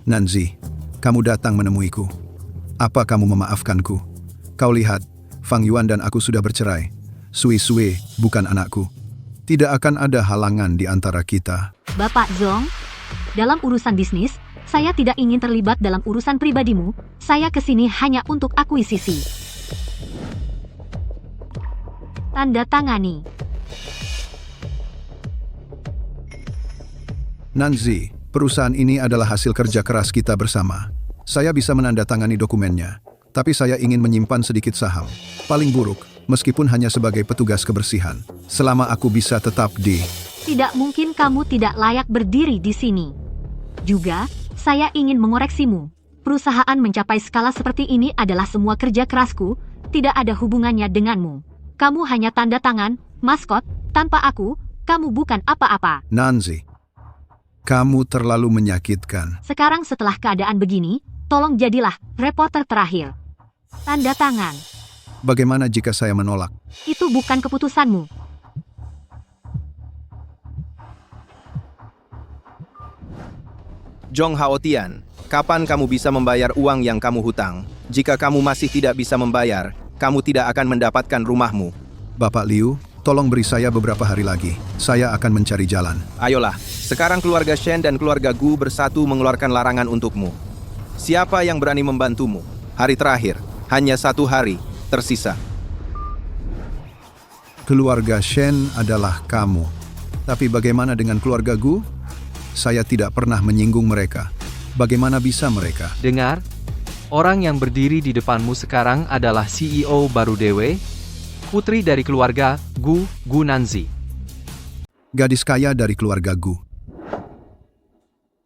Nanzi, kamu datang menemuiku. Apa kamu memaafkanku? Kau lihat, Fang Yuan dan aku sudah bercerai. Sui Sui bukan anakku. Tidak akan ada halangan di antara kita. Bapak Zong, dalam urusan bisnis, saya tidak ingin terlibat dalam urusan pribadimu. Saya kesini hanya untuk akuisisi. Tanda tangani. Nanzi, perusahaan ini adalah hasil kerja keras kita bersama. Saya bisa menandatangani dokumennya, tapi saya ingin menyimpan sedikit saham. Paling buruk, meskipun hanya sebagai petugas kebersihan, selama aku bisa tetap di... Tidak mungkin kamu tidak layak berdiri di sini. Juga, saya ingin mengoreksimu. Perusahaan mencapai skala seperti ini adalah semua kerja kerasku, tidak ada hubungannya denganmu. Kamu hanya tanda tangan, maskot, tanpa aku, kamu bukan apa-apa. Nancy, kamu terlalu menyakitkan. Sekarang setelah keadaan begini, tolong jadilah reporter terakhir. Tanda tangan. Bagaimana jika saya menolak? Itu bukan keputusanmu. Jong Haotian, kapan kamu bisa membayar uang yang kamu hutang? Jika kamu masih tidak bisa membayar, kamu tidak akan mendapatkan rumahmu. Bapak Liu, tolong beri saya beberapa hari lagi. Saya akan mencari jalan. Ayolah, sekarang keluarga Shen dan keluarga Gu bersatu mengeluarkan larangan untukmu. Siapa yang berani membantumu? Hari terakhir, hanya 1 hari, tersisa. Keluarga Shen adalah kamu. Tapi bagaimana dengan keluarga Gu? Saya tidak pernah menyinggung mereka. Bagaimana bisa mereka? Dengar, orang yang berdiri di depanmu sekarang adalah CEO baru Dewe, putri dari keluarga Gu Nanzi. Gadis kaya dari keluarga Gu.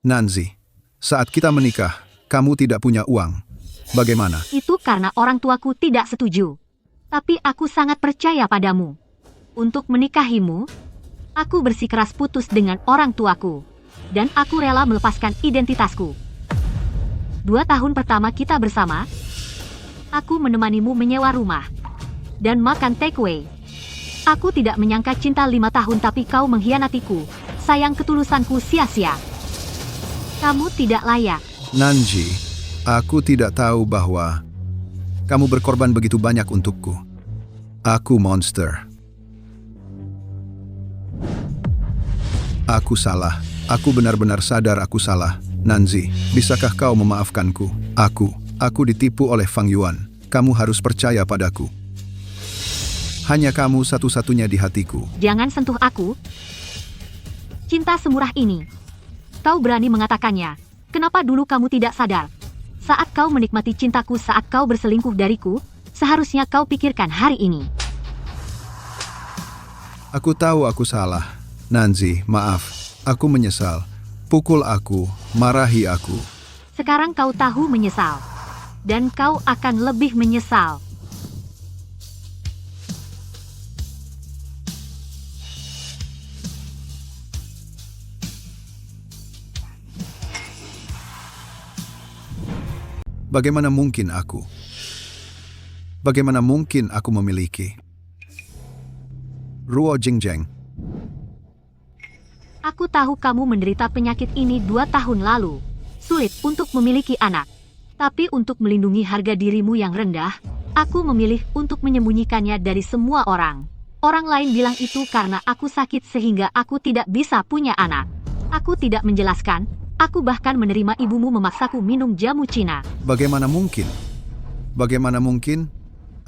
Nanzi, saat kita menikah, kamu tidak punya uang. Bagaimana? Itu karena orang tuaku tidak setuju. Tapi aku sangat percaya padamu. Untuk menikahimu, aku bersikeras putus dengan orang tuaku. Dan aku rela melepaskan identitasku. 2 tahun pertama kita bersama, aku menemanimu menyewa rumah dan makan takeaway. Aku tidak menyangka cinta 5 tahun tapi kau mengkhianatiku. Sayang, ketulusanku sia-sia. Kamu tidak layak. Nanji, aku tidak tahu bahwa kamu berkorban begitu banyak untukku. Aku monster. Aku salah. Aku benar-benar sadar aku salah. Nanzi, bisakah kau memaafkanku? Aku ditipu oleh Fang Yuan. Kamu harus percaya padaku. Hanya kamu satu-satunya di hatiku. Jangan sentuh aku. Cinta semurah ini. Kau berani mengatakannya. Kenapa dulu kamu tidak sadar? Saat kau menikmati cintaku, saat kau berselingkuh dariku, seharusnya kau pikirkan hari ini. Aku tahu aku salah. Nanzi, maaf. Aku menyesal. Pukul aku, marahi aku. Sekarang kau tahu menyesal. Dan kau akan lebih menyesal. Bagaimana mungkin aku? Bagaimana mungkin aku memiliki? Ruo Jingjeng. Aku tahu kamu menderita penyakit ini 2 tahun lalu. Sulit untuk memiliki anak. Tapi untuk melindungi harga dirimu yang rendah, aku memilih untuk menyembunyikannya dari semua orang. Orang lain bilang itu karena aku sakit sehingga aku tidak bisa punya anak. Aku tidak menjelaskan, aku bahkan menerima ibumu memaksaku minum jamu Cina. Bagaimana mungkin? Bagaimana mungkin?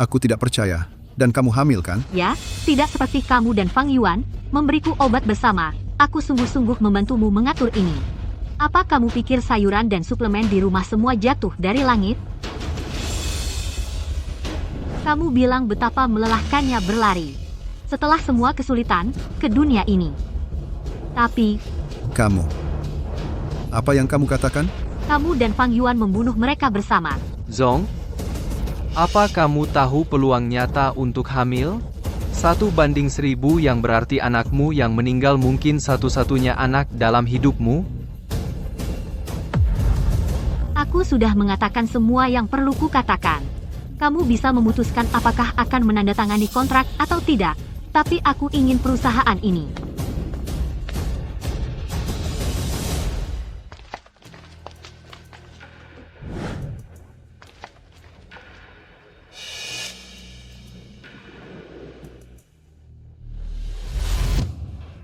Aku tidak percaya. Dan kamu hamil kan? Ya, tidak seperti kamu dan Fang Yuan, memberiku obat bersama. Aku sungguh-sungguh membantumu mengatur ini. Apa kamu pikir sayuran dan suplemen di rumah semua jatuh dari langit? Kamu bilang betapa melelahkannya berlari. Setelah semua kesulitan, ke dunia ini. Tapi... Kamu. Apa yang kamu katakan? Kamu dan Fang Yuan membunuh mereka bersama. Zong, apa kamu tahu peluang nyata untuk hamil? 1:1000 yang berarti anakmu yang meninggal mungkin satu-satunya anak dalam hidupmu? Aku sudah mengatakan semua yang perlu kukatakan. Kamu bisa memutuskan apakah akan menandatangani kontrak atau tidak, tapi aku ingin perusahaan ini.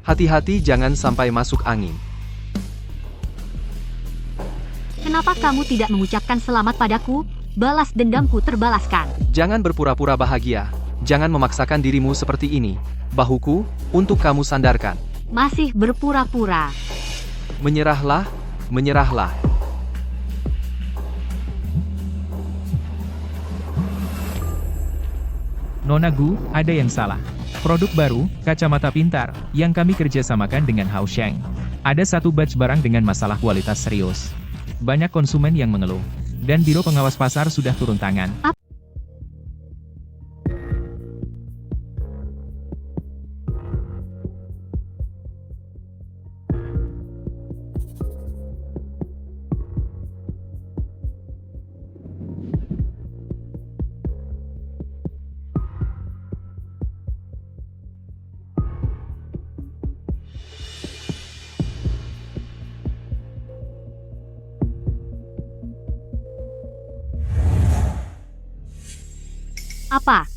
Hati-hati jangan sampai masuk angin. Kenapa kamu tidak mengucapkan selamat padaku? Balas dendamku terbalaskan. Jangan berpura-pura bahagia. Jangan memaksakan dirimu seperti ini. Bahuku, untuk kamu sandarkan. Masih berpura-pura. Menyerahlah, menyerahlah. Nona Gu, ada yang salah. Produk baru, kacamata pintar, yang kami kerjasamakan dengan Hao Sheng. Ada satu batch barang dengan masalah kualitas serius. Banyak konsumen yang mengeluh. Dan Biro Pengawas Pasar sudah turun tangan. Apa?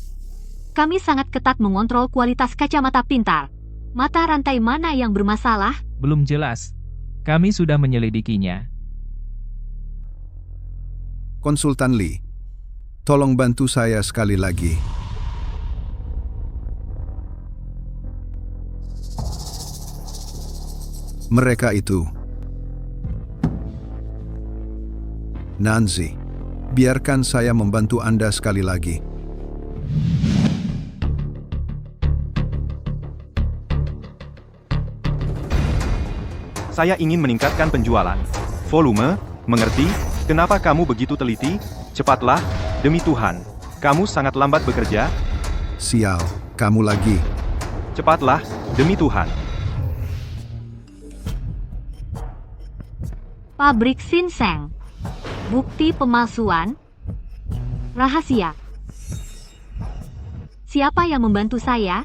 Kami sangat ketat mengontrol kualitas kacamata pintar. Mata rantai mana yang bermasalah? Belum jelas. Kami sudah menyelidikinya. Konsultan Lee, tolong bantu saya sekali lagi. Mereka itu. Nancy, biarkan saya membantu Anda sekali lagi. Saya ingin meningkatkan penjualan. Volume, mengerti? Kenapa kamu begitu teliti? Cepatlah, demi Tuhan. Kamu sangat lambat bekerja. Sial, kamu lagi. Cepatlah, demi Tuhan. Pabrik Sinseng. Bukti pemalsuan. Rahasia. Siapa yang membantu saya?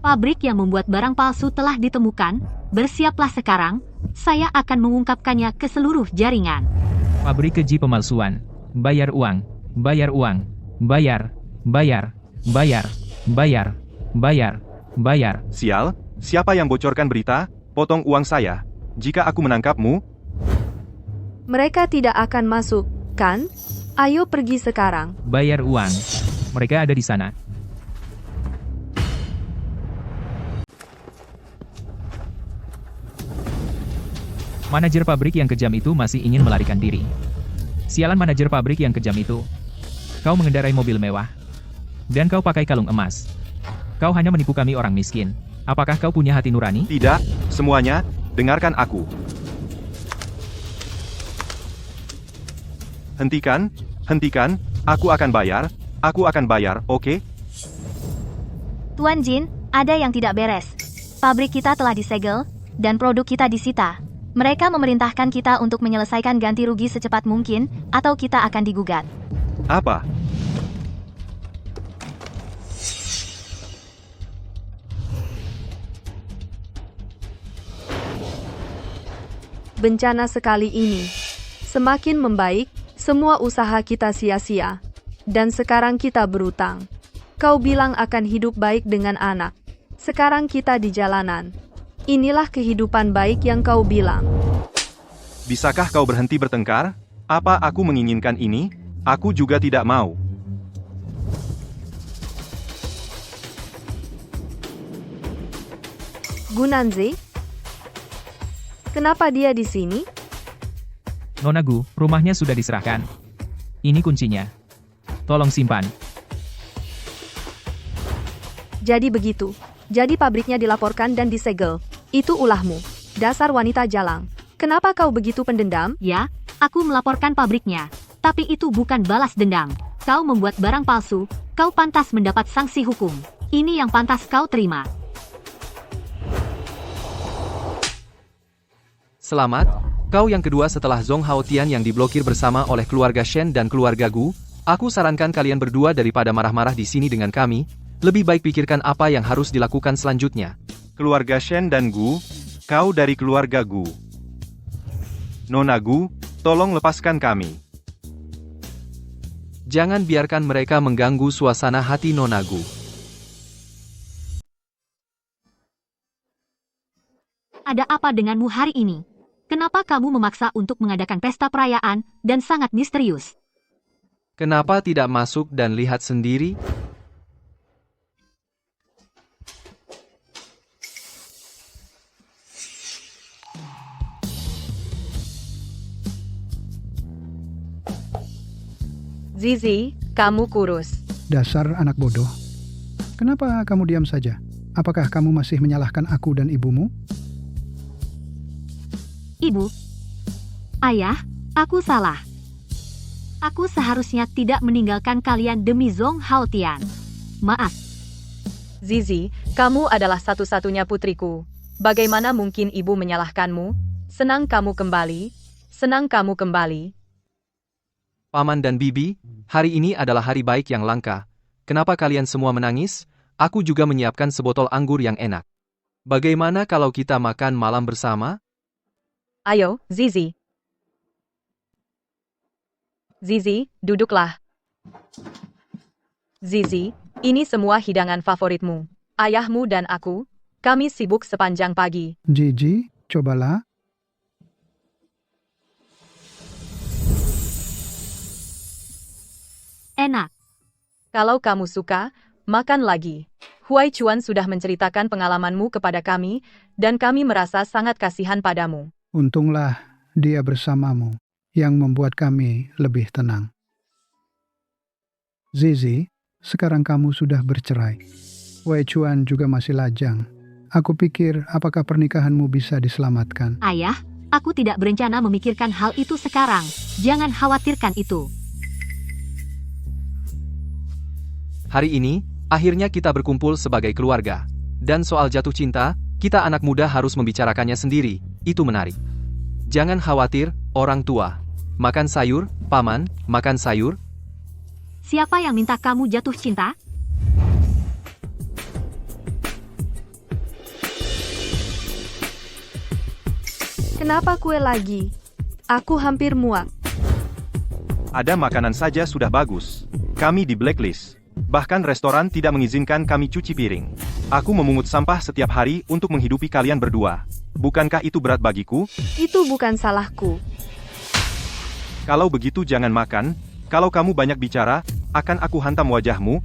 Pabrik yang membuat barang palsu telah ditemukan. Bersiaplah sekarang. Saya akan mengungkapkannya ke seluruh jaringan. Pabrik keji pemalsuan. Bayar uang. Bayar uang. Bayar. Bayar. Bayar. Bayar. Bayar. Bayar. Sial, siapa yang bocorkan berita? Potong uang saya. Jika aku menangkapmu, Mereka tidak akan masuk, kan? Ayo pergi sekarang. Bayar uang. Mereka ada di sana. Manajer pabrik yang kejam itu masih ingin melarikan diri. Sialan manajer pabrik yang kejam itu. Kau mengendarai mobil mewah. Dan kau pakai kalung emas. Kau hanya menipu kami orang miskin. Apakah kau punya hati nurani? tidak, semuanya, dengarkan aku. Hentikan, hentikan, aku akan bayar, oke? Tuan Jin, ada yang tidak beres. Pabrik kita telah disegel, dan produk kita disita. Mereka memerintahkan kita untuk menyelesaikan ganti rugi secepat mungkin, atau kita akan digugat. Apa? Bencana sekali ini. Semakin membaik, semua usaha kita sia-sia. Dan sekarang kita berutang. Kau bilang akan hidup baik dengan anak. Sekarang kita di jalanan. Inilah kehidupan baik yang kau bilang. Bisakah kau berhenti bertengkar? Apa aku menginginkan ini? Aku juga tidak mau. Gunanzi? Kenapa dia di sini? Nona Gu, rumahnya sudah diserahkan. Ini kuncinya. Tolong simpan. Jadi begitu. Jadi pabriknya dilaporkan dan disegel. Itu ulahmu. Dasar wanita jalang. Kenapa kau begitu pendendam? Ya, aku melaporkan pabriknya. Tapi itu bukan balas dendam. Kau membuat barang palsu, kau pantas mendapat sanksi hukum. Ini yang pantas kau terima. Selamat, kau yang kedua setelah Zhong Haotian yang diblokir bersama oleh keluarga Shen dan keluarga Gu. Aku sarankan kalian berdua daripada marah-marah di sini dengan kami, lebih baik pikirkan apa yang harus dilakukan selanjutnya. Keluarga Shen dan Gu, kau dari keluarga Gu. Nona Gu, tolong lepaskan kami. Jangan biarkan mereka mengganggu suasana hati Nona Gu. Ada apa denganmu hari ini? Kenapa kamu memaksa untuk mengadakan pesta perayaan dan sangat misterius? Kenapa tidak masuk dan lihat sendiri? Zizi, kamu kurus. Dasar anak bodoh. Kenapa kamu diam saja? Apakah kamu masih menyalahkan aku dan ibumu? Ibu, ayah, aku salah. Aku seharusnya tidak meninggalkan kalian demi Zhong Haotian. Maaf. Zizi, kamu adalah satu-satunya putriku. Bagaimana mungkin ibu menyalahkanmu? Senang kamu kembali. Senang kamu kembali. Paman dan Bibi, hari ini adalah hari baik yang langka. Kenapa kalian semua menangis? Aku juga menyiapkan sebotol anggur yang enak. Bagaimana kalau kita makan malam bersama? Ayo, Zizi. Zizi, duduklah. Zizi, ini semua hidangan favoritmu. Ayahmu dan aku, kami sibuk sepanjang pagi. Gigi, cobalah. Enak. Kalau kamu suka, makan lagi. Huai Chuan sudah menceritakan pengalamanmu kepada kami, dan kami merasa sangat kasihan padamu. Untunglah dia bersamamu yang membuat kami lebih tenang. Zizi, sekarang kamu sudah bercerai. Wei Chuan juga masih lajang. Aku pikir apakah pernikahanmu bisa diselamatkan. Ayah, aku tidak berencana memikirkan hal itu sekarang. Jangan khawatirkan itu. Hari ini, akhirnya kita berkumpul sebagai keluarga. Dan soal jatuh cinta, kita anak muda harus membicarakannya sendiri. Itu menarik. Jangan khawatir, orang tua. Makan sayur, paman, makan sayur. Siapa yang minta kamu jatuh cinta? Kenapa kue lagi? Aku hampir muak. Ada makanan saja sudah bagus. Kami di blacklist. Bahkan restoran tidak mengizinkan kami cuci piring. Aku memungut sampah setiap hari untuk menghidupi kalian berdua. Bukankah itu berat bagiku? Itu bukan salahku. Kalau begitu jangan makan. Kalau kamu banyak bicara, akan aku hantam wajahmu.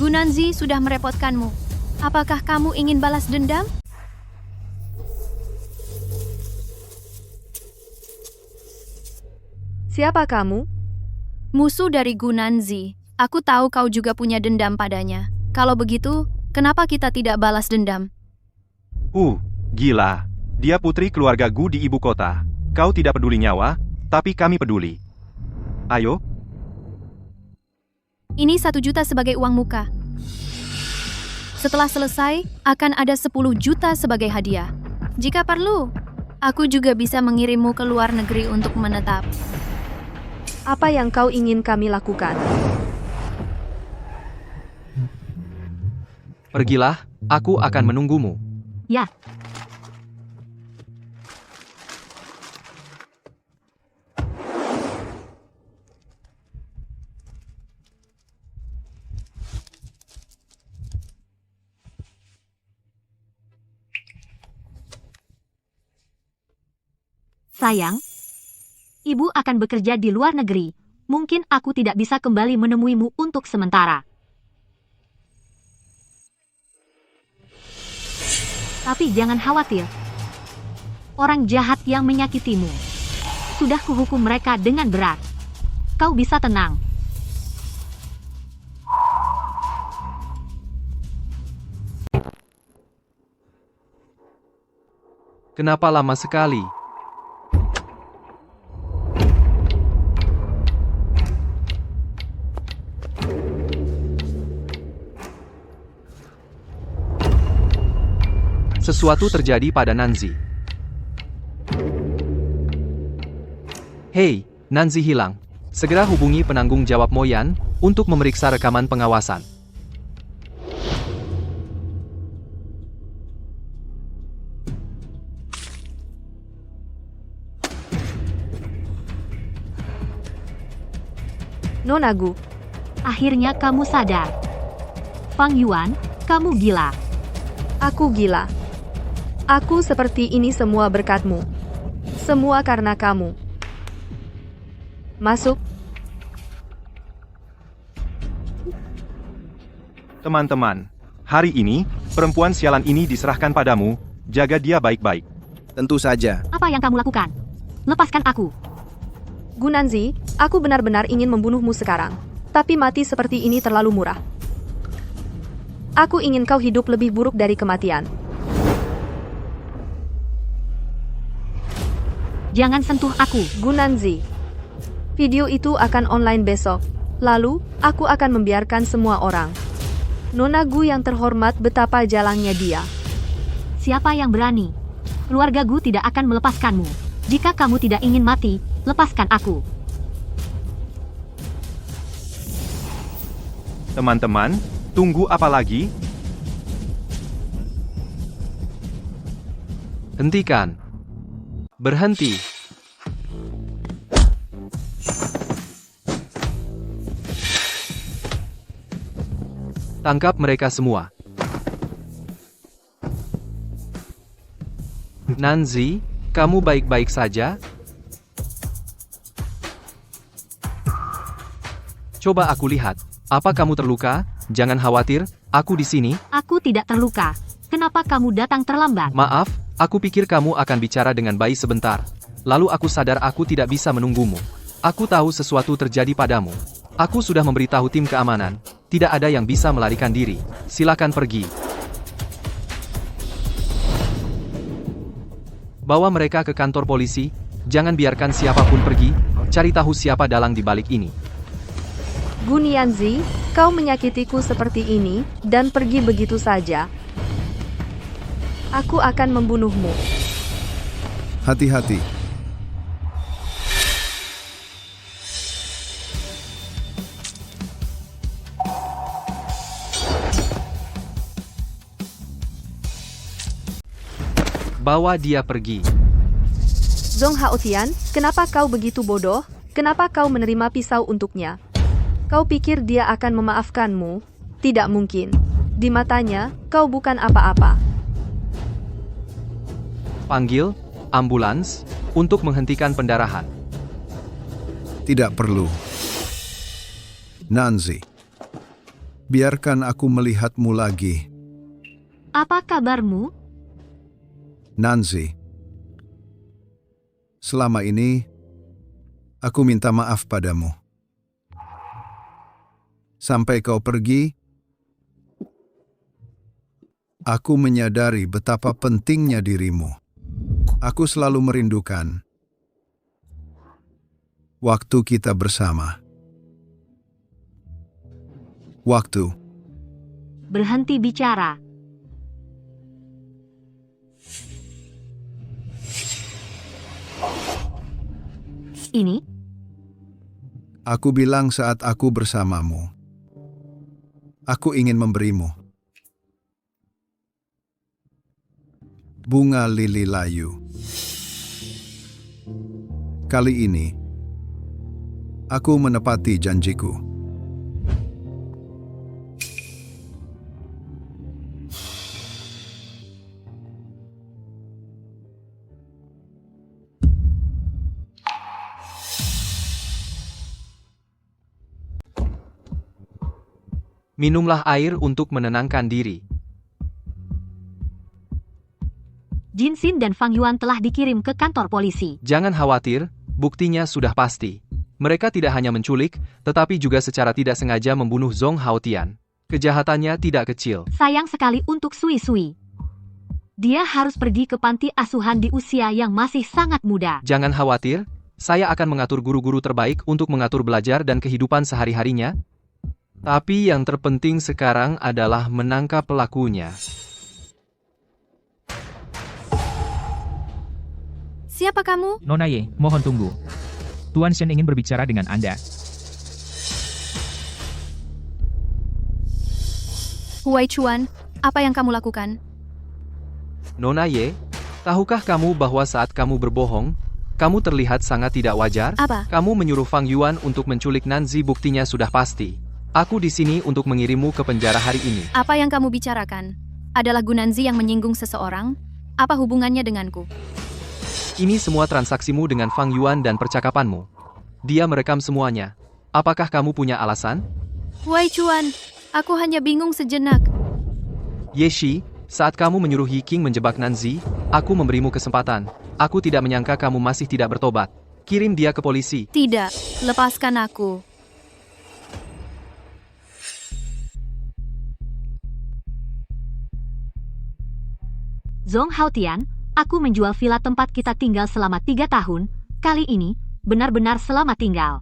Gunanzi sudah merepotkanmu. Apakah kamu ingin balas dendam? Siapa kamu? Musuh dari Gunanzi. Aku tahu kau juga punya dendam padanya. Kalau begitu, kenapa kita tidak balas dendam? Gila. Dia putri keluarga Gu di ibu kota. Kau tidak peduli nyawa, tapi kami peduli. Ayo. Ini 1 juta sebagai uang muka. Setelah selesai, akan ada 10 juta sebagai hadiah. Jika perlu, aku juga bisa mengirimmu ke luar negeri untuk menetap. Apa yang kau ingin kami lakukan? Pergilah, aku akan menunggumu. Ya. Sayang, ibu akan bekerja di luar negeri. Mungkin aku tidak bisa kembali menemuimu untuk sementara. Tapi jangan khawatir. Orang jahat yang menyakitimu, sudah kuhukum mereka dengan berat. Kau bisa tenang. Kenapa lama sekali? Sesuatu terjadi pada Nanzi. Hei, Nanzi hilang. Segera hubungi penanggung jawab Moyan untuk memeriksa rekaman pengawasan. Nona Gu, akhirnya kamu sadar. Fang Yuan, kamu gila. Aku gila. Aku seperti ini semua berkatmu. Semua karena kamu. Masuk. Teman-teman, Hari ini, perempuan sialan ini diserahkan padamu, jaga dia baik-baik. Tentu saja. Apa yang kamu lakukan? Lepaskan aku. Gunanzi, aku benar-benar ingin membunuhmu sekarang. Tapi mati seperti ini terlalu murah. Aku ingin kau hidup lebih buruk dari kematian. Jangan sentuh aku. Gunanzi, video itu akan online besok. Lalu, aku akan membiarkan semua orang. Nona Gu yang terhormat betapa jalangnya dia. Siapa yang berani? Keluarga Gu tidak akan melepaskanmu. Jika kamu tidak ingin mati, lepaskan aku. Teman-teman, tunggu apa lagi? Hentikan. Berhenti. Tangkap mereka semua. Nanzi, kamu baik-baik saja? Coba aku lihat. Apa kamu terluka? Jangan khawatir, aku di sini. Aku tidak terluka. Kenapa kamu datang terlambat? Maaf, aku pikir kamu akan bicara dengan bayi sebentar. Lalu aku sadar aku tidak bisa menunggumu. Aku tahu sesuatu terjadi padamu. Aku sudah memberitahu tim keamanan. Tidak ada yang bisa melarikan diri. Silakan pergi. Bawa mereka ke kantor polisi. Jangan biarkan siapapun pergi. Cari tahu siapa dalang di balik ini. Gunianzi, kau menyakitiku seperti ini, dan pergi begitu saja. Aku akan membunuhmu. Hati-hati. Bawa dia pergi. Zhong Haotian, kenapa kau begitu bodoh? Kenapa kau menerima pisau untuknya? Kau pikir dia akan memaafkanmu? Tidak mungkin. Di matanya, kau bukan apa-apa. Panggil ambulans untuk menghentikan pendarahan. Tidak perlu. Nanzi, biarkan aku melihatmu lagi. Apa kabarmu? Nanzi, selama ini aku minta maaf padamu. Sampai kau pergi, aku menyadari betapa pentingnya dirimu. Aku selalu merindukan waktu kita bersama. Waktu. Berhenti bicara. Ini? Aku bilang saat aku bersamamu. Aku ingin memberimu bunga lili layu. Kali ini, aku menepati janjiku. Minumlah air untuk menenangkan diri. Jin Xin dan Fang Yuan telah dikirim ke kantor polisi. Jangan khawatir, buktinya sudah pasti. Mereka tidak hanya menculik, tetapi juga secara tidak sengaja membunuh Zhong Haotian. Kejahatannya tidak kecil. Sayang sekali untuk Sui Sui. Dia harus pergi ke panti asuhan di usia yang masih sangat muda. Jangan khawatir, saya akan mengatur guru-guru terbaik untuk mengatur belajar dan kehidupan sehari-harinya. Tapi yang terpenting sekarang adalah menangkap pelakunya. Siapa kamu? Nona Ye, mohon tunggu. Tuan Shen ingin berbicara dengan Anda. Huai Chuan, apa yang kamu lakukan? Nona Ye, tahukah kamu bahwa saat kamu berbohong, kamu terlihat sangat tidak wajar? Apa? Kamu menyuruh Fang Yuan untuk menculik Nanzi, buktinya sudah pasti. Aku di sini untuk mengirimmu ke penjara hari ini. Apa yang kamu bicarakan? Adalah Gunanzi yang menyinggung seseorang? Apa hubungannya denganku? Ini semua transaksimu dengan Fang Yuan dan percakapanmu. Dia merekam semuanya. Apakah kamu punya alasan? Huai Chuan, aku hanya bingung sejenak. Yeshi, saat kamu menyuruh Yi King menjebak Nanzi, aku memberimu kesempatan. Aku tidak menyangka kamu masih tidak bertobat. Kirim dia ke polisi. Tidak, lepaskan aku. Zhong Haotian, aku menjual villa tempat kita tinggal selama 3 tahun, kali ini, benar-benar selamat tinggal.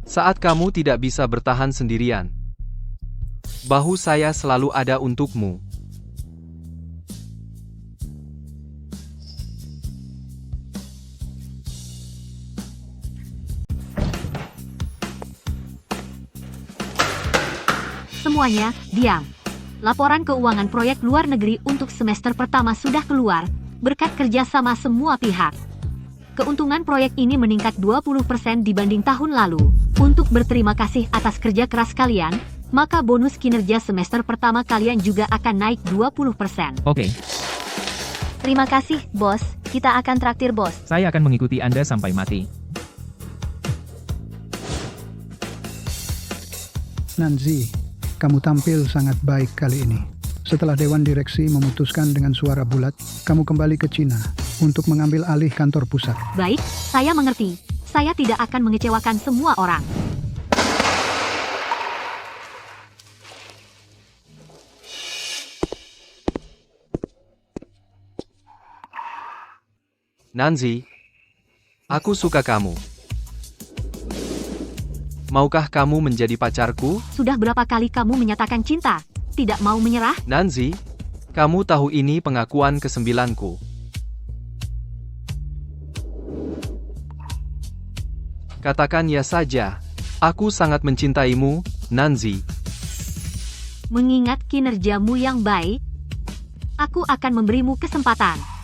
Saat kamu tidak bisa bertahan sendirian, bahu saya selalu ada untukmu. Semuanya, diam. Laporan keuangan proyek luar negeri untuk semester pertama sudah keluar, berkat kerjasama semua pihak. Keuntungan proyek ini meningkat 20% dibanding tahun lalu. Untuk berterima kasih atas kerja keras kalian, maka bonus kinerja semester pertama kalian juga akan naik 20%. Oke, Terima kasih, bos. Kita akan traktir, bos. saya akan mengikuti Anda sampai mati. Nanzi, kamu tampil sangat baik kali ini. Setelah Dewan Direksi memutuskan dengan suara bulat, kamu kembali ke Cina untuk mengambil alih kantor pusat. Baik, saya mengerti. Saya tidak akan mengecewakan semua orang. Nanzi, aku suka kamu. Maukah kamu menjadi pacarku? Sudah berapa kali kamu menyatakan cinta? Tidak mau menyerah? Nanzi, kamu tahu ini pengakuan ke-9ku. Katakan ya saja. Aku sangat mencintaimu, Nanzi. Mengingat kinerjamu yang baik, aku akan memberimu kesempatan.